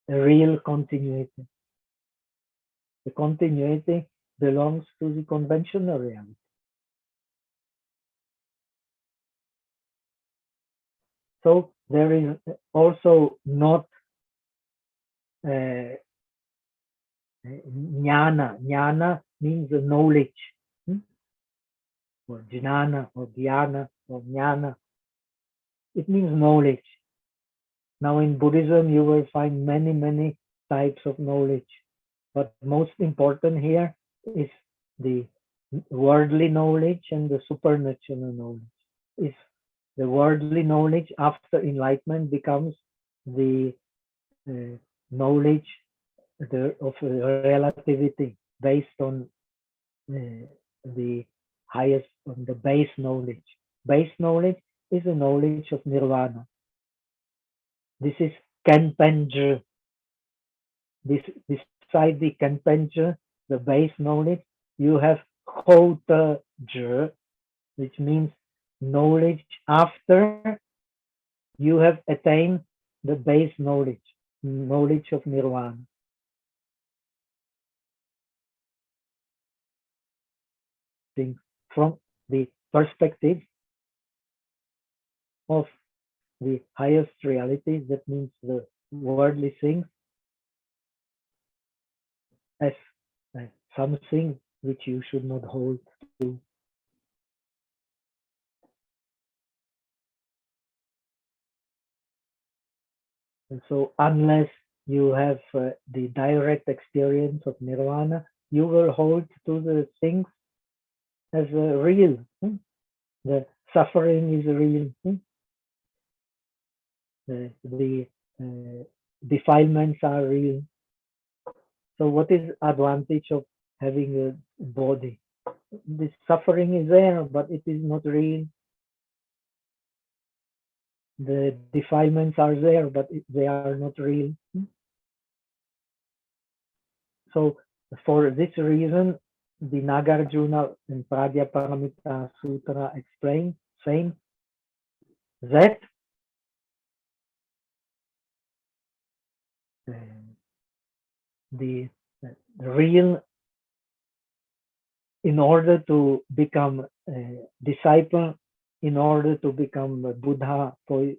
real continuity. The continuity belongs to the conventional reality. So there is also not jnana. Jnana means knowledge, or jnana, or dhyana, or jnana. It means knowledge. Now in Buddhism, you will find many, many types of knowledge. But most important here is the worldly knowledge and the supernatural knowledge. If the worldly knowledge after enlightenment becomes the knowledge of relativity based on the highest, on the base knowledge. Base knowledge is a knowledge of nirvana. This is Kenpenje. Beside the Kenpenje, the base knowledge, you have Hotaje, which means knowledge after you have attained the base knowledge, knowledge of nirvana. From the perspective of the highest reality, that means the worldly things, as something which you should not hold to. And so unless you have the direct experience of nirvana, you will hold to the things as real. The suffering is real. The defilements are real. So what is advantage of having a body? The suffering is there, but it is not real. The defilements are there, but they are not real. So for this reason, the Nagarjuna in Prajnaparamita Sutra explain, saying that the real, in order to become a disciple, in order to become a Buddha for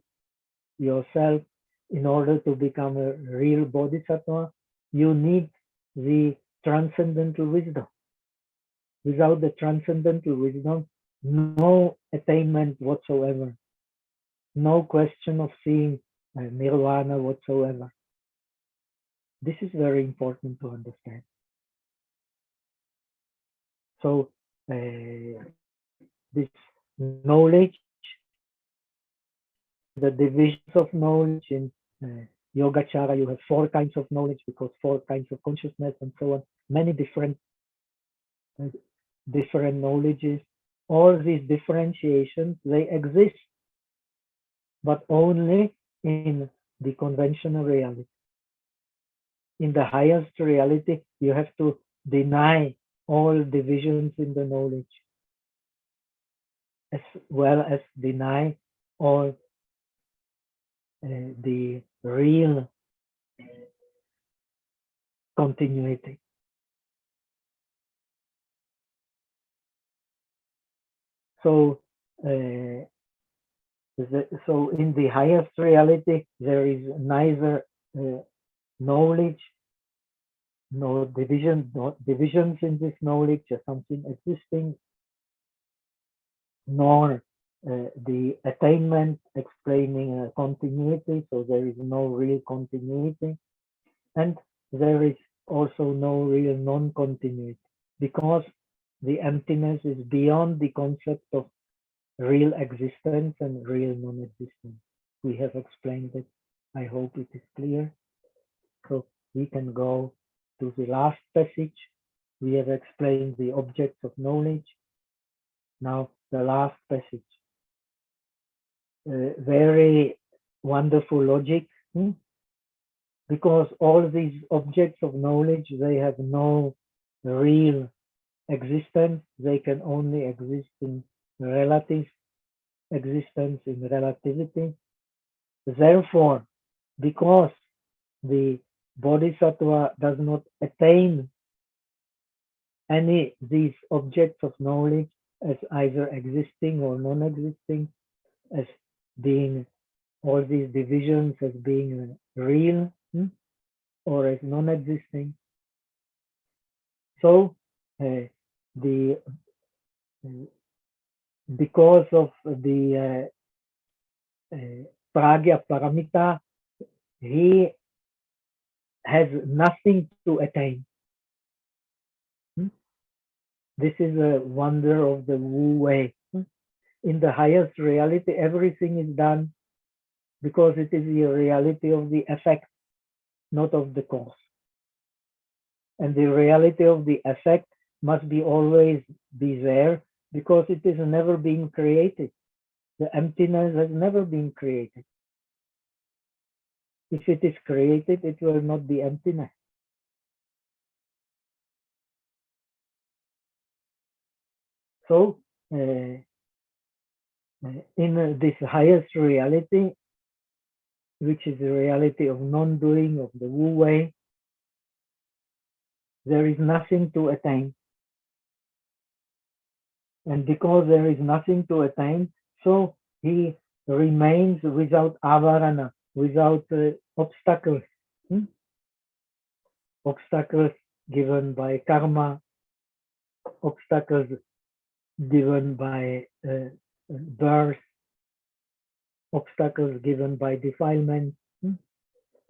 yourself, in order to become a real bodhisattva, you need the transcendental wisdom. Without the transcendental wisdom, no attainment whatsoever, no question of seeing nirvana whatsoever. This is very important to understand. So this knowledge, the divisions of knowledge in Yogacara, you have 4 kinds of knowledge because 4 kinds of consciousness and so on, many different knowledges. All these differentiations, they exist, but only in the conventional reality. In the highest reality, you have to deny all divisions in the knowledge, as well as deny all the real continuity. So, so in the highest reality, there is neither knowledge, no divisions in this knowledge, or something existing, nor the attainment explaining continuity. So there is no real continuity, and there is also no real non-continuity, because the emptiness is beyond the concept of real existence and real non-existence. We have explained it. I hope it is clear. So we can go to the last passage. We have explained the objects of knowledge. Now the last passage. Very wonderful logic, because all these objects of knowledge, they have no real existence. They can only exist in relative existence, in relativity. Therefore, because the bodhisattva does not attain any these objects of knowledge as either existing or non-existing, as being all these divisions as being real or as non-existing. So because of the Prajnaparamita, he has nothing to attain. This is a wonder of the Wu way. In the highest reality, everything is done because it is the reality of the effect, not of the cause. And the reality of the effect must be always be there because it is never being created. The emptiness has never been created. If it is created, it will not be emptiness. So, in this highest reality, which is the reality of non-doing, of the Wu way, there is nothing to attain. And because there is nothing to attain, so he remains without avarana, without obstacles. Obstacles given by karma, obstacles given by birth, obstacles given by defilement.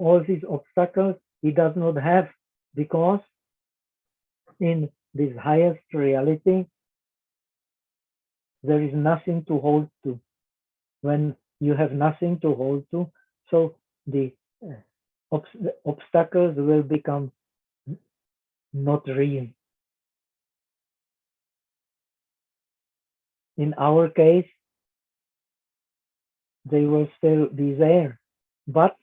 all these obstacles he does not have, because in this highest reality, there is nothing to hold to. When you have nothing to hold to, so the obstacles will become not real. In our case, they will still be there. But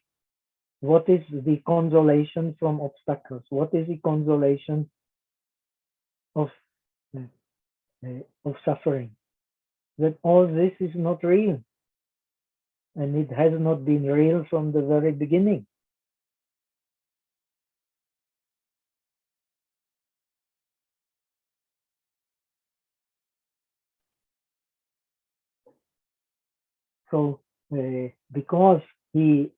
what is the consolation from obstacles? What is the consolation of suffering? That all this is not real, and it has not been real from the very beginning. So because he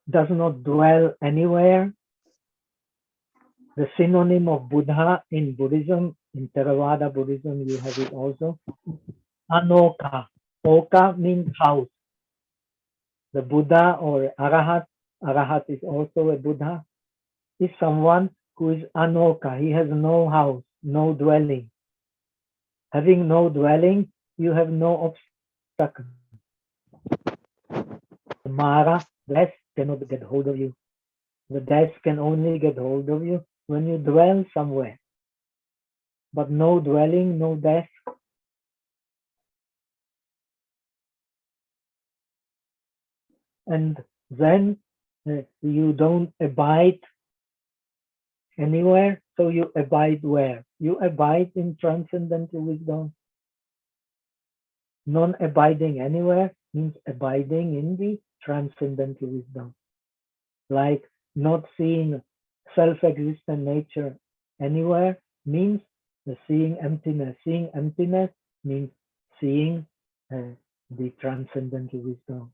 does not dwell anywhere, the synonym of Buddha in Buddhism, in Theravada Buddhism, you have it also, Anoka. Oka means house. The Buddha or Arahat, Arahat is also a Buddha, is someone who is Anoka. He has no house, no dwelling. Having no dwelling, you have no obstacle. The Mara, death, cannot get hold of you. The death can only get hold of you when you dwell somewhere. But no dwelling, no death. And then you don't abide anywhere, so you abide where? You abide in transcendental wisdom. Non-abiding anywhere means abiding in the transcendental wisdom. Like not seeing self-existent nature anywhere means seeing emptiness. Seeing emptiness means seeing the transcendental wisdom.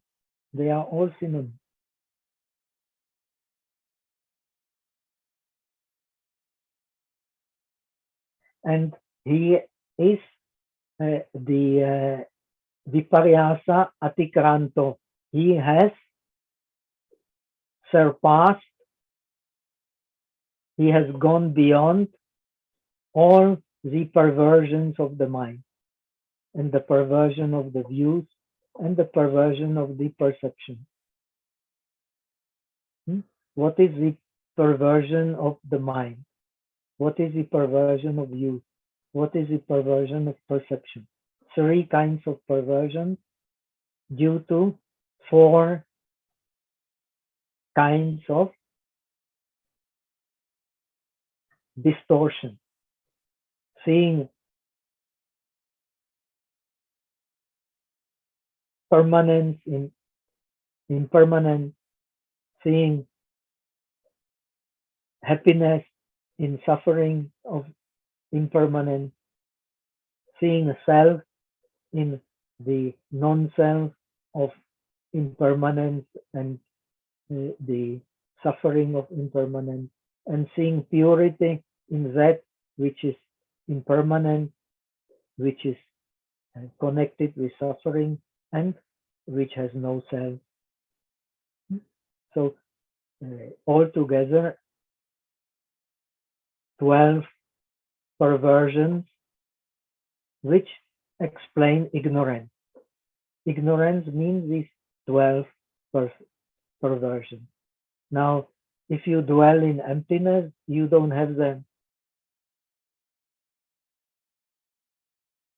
They are all synonyms. And he is the Viparyasa Atikranto. He has surpassed, he has gone beyond all the perversions of the mind, and the perversion of the views, and the perversion of the perception. What is the perversion of the mind? What is the perversion of views? What is the perversion of perception? 3 kinds of perversion due to 4 kinds of distortion. Seeing permanence in impermanence, seeing happiness in suffering of impermanence, seeing self in the non-self of impermanence and the suffering of impermanence, and seeing purity in that which is impermanent, which is connected with suffering, and which has no self. So altogether, 12 perversions which explain ignorance. Ignorance means these 12 perversions. Now, if you dwell in emptiness, you don't have them.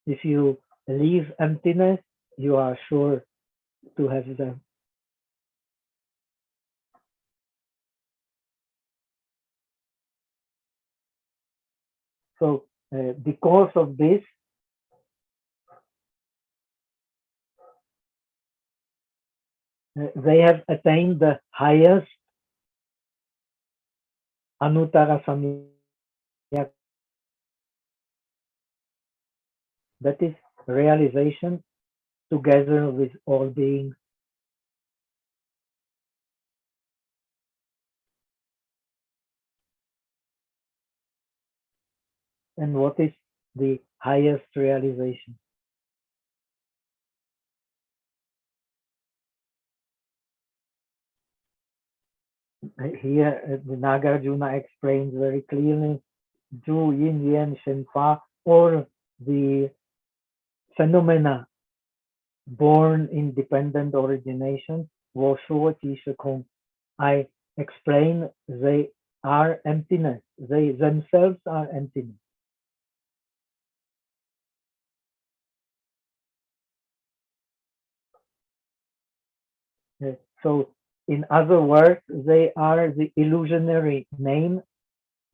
If you leave emptiness, you are sure to have them. So, because of this, they have attained the highest Anuttara Samyak, that is realization together with all beings. And what is the highest realization? here the Nagarjuna explains very clearly, Zhu, Yin, Yan, Shen, Fa, or the phenomena born in dependent origination, Wo Shuo Qi Shi Kong. I explain they are emptiness. They themselves are emptiness. So, in other words, they are the illusionary name,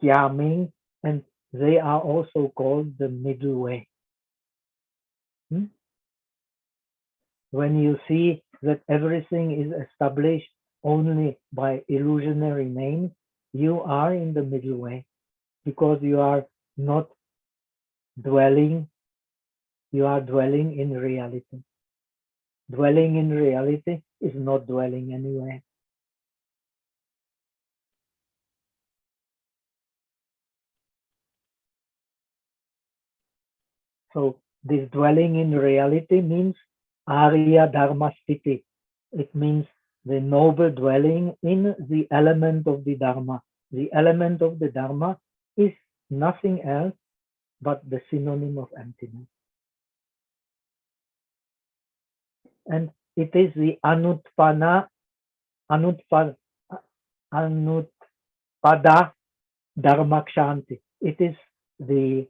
Jia Ming, and they are also called the middle way. When you see that everything is established only by illusionary names, you are in the middle way because you are not dwelling, you are dwelling in reality. Dwelling in reality is not dwelling anywhere. So this dwelling in reality means Arya Dharma Sthiti. It means the noble dwelling in the element of the Dharma. The element of the Dharma is nothing else but the synonym of emptiness. And it is the anutpada dharmakshanti. It is the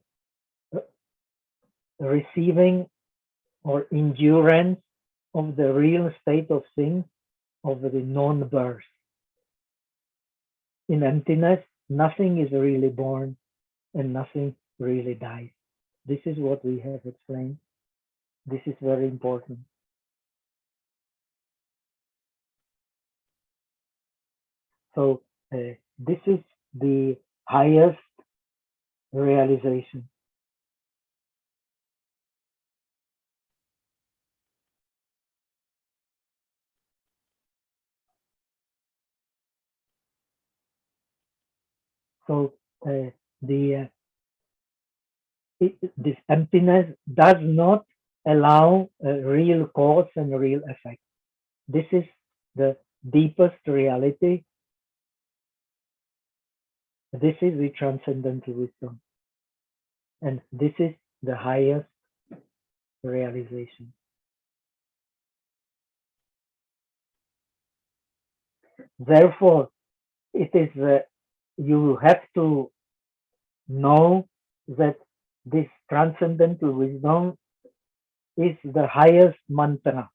receiving or endurance of the real state of things of the non-birth. In emptiness, nothing is really born and nothing really dies. This is what we have explained. This is very important. So this is the highest realization. So this emptiness does not allow a real cause and real effect. This is the deepest reality. This is the transcendental wisdom. And this is the highest realization. Therefore, it is you have to know that this transcendental wisdom is the highest mantra.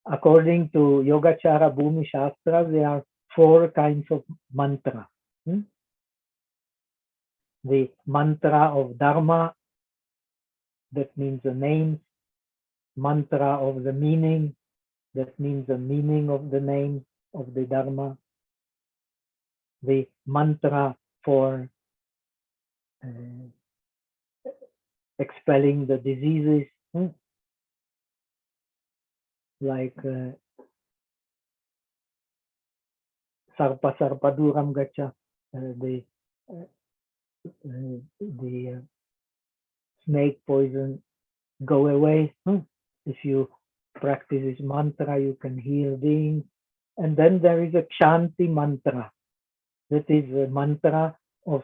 According to Yogacara Bhumi Shastra, there are 4 kinds of mantra. The mantra of Dharma, that means the name. Mantra of the meaning, that means the meaning of the name of the Dharma. The mantra for expelling the diseases, like sarpa sarpa duram gacha, the snake poison go away. If you practice this mantra, you can heal beings. And then there is a Kshanti mantra. That is a mantra of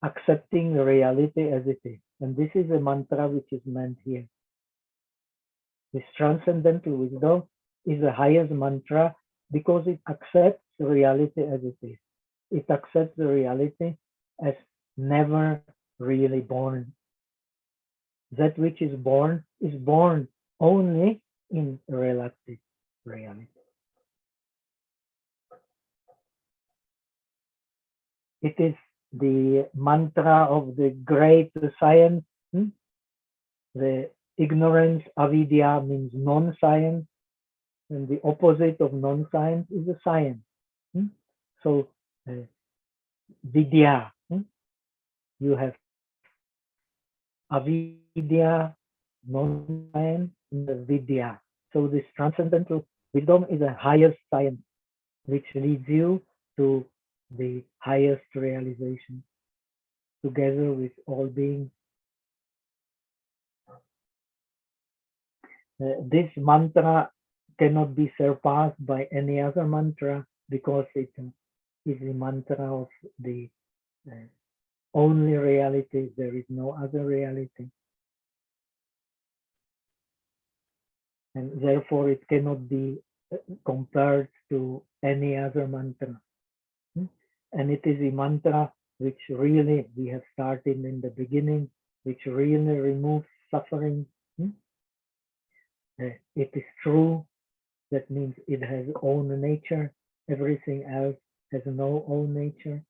accepting reality as it is. And this is a mantra which is meant here. This transcendental wisdom is the highest mantra because it accepts reality as it is. It accepts the reality as never really born. That which is born only in relative reality. It is the mantra of the great science. The ignorance, avidya, means non-science, and the opposite of non-science is a science. So, vidya, you have avidya, non-science, and the vidya. So this transcendental wisdom is the highest science, which leads you to the highest realization, together with all beings. This mantra cannot be surpassed by any other mantra because it is the mantra of the only reality. There is no other reality. And therefore it cannot be compared to any other mantra. And it is a mantra which really we have started in the beginning, which really removes suffering. It is true. That means it has own nature. Everything else has no own nature.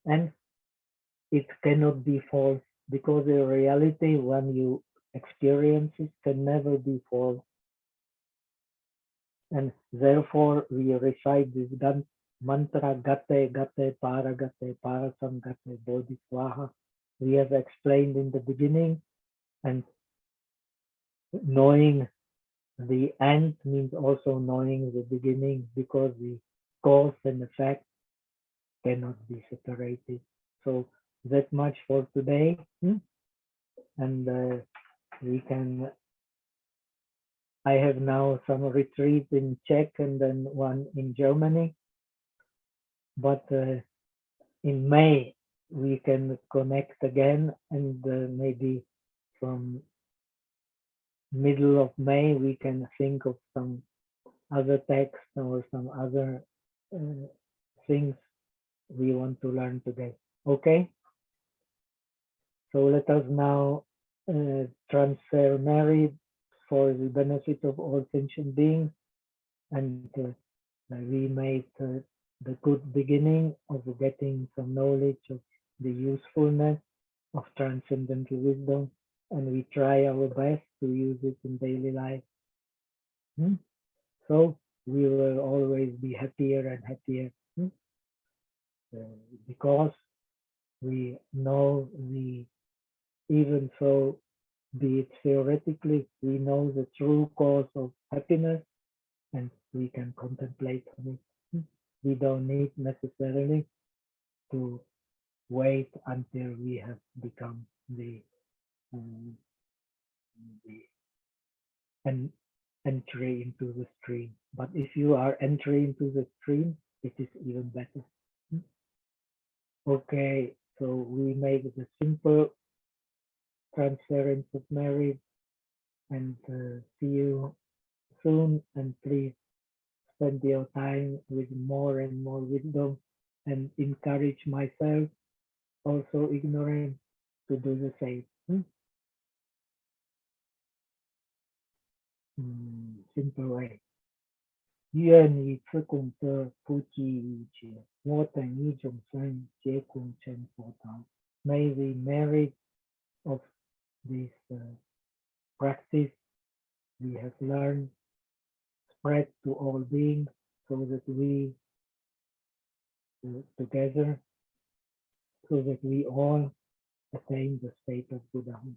And it cannot be false, because the reality when you experience it can never be false. And therefore we recite this mantra gate gate parasam gate bodhisvaha. We have explained in the beginning, and knowing the end means also knowing the beginning, because the cause and effect cannot be separated. So that much for today. And we can, I have now some retreat in Czech and then one in Germany. But in May, we can connect again, and maybe from middle of May, we can think of some other text or some other things we want to learn today. Okay? So let us now transfer merit for the benefit of all sentient beings, and we made the good beginning of getting some knowledge of the usefulness of transcendental wisdom, and we try our best to use it in daily life. So we will always be happier and happier because we know even so, be it theoretically, we know the true cause of happiness, and we can contemplate on it. We don't need necessarily to wait until we have become the entry into the stream. But if you are entering into the stream, it is even better. Okay, so we made the simple transference of merit, and see you soon. And please spend your time with more and more wisdom, and encourage myself, also ignorant, to do the same. Simple way. 愿以此功德普济一切，我等一众生皆共成佛道。May the merit of this practice we have learned spread to all beings, so that we together, so that we all attain the state of Buddhahood.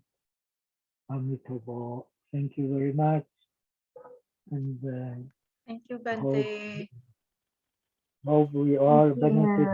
Amitabha. Thank you very much. And Thank you, Bhante. hope we all benefit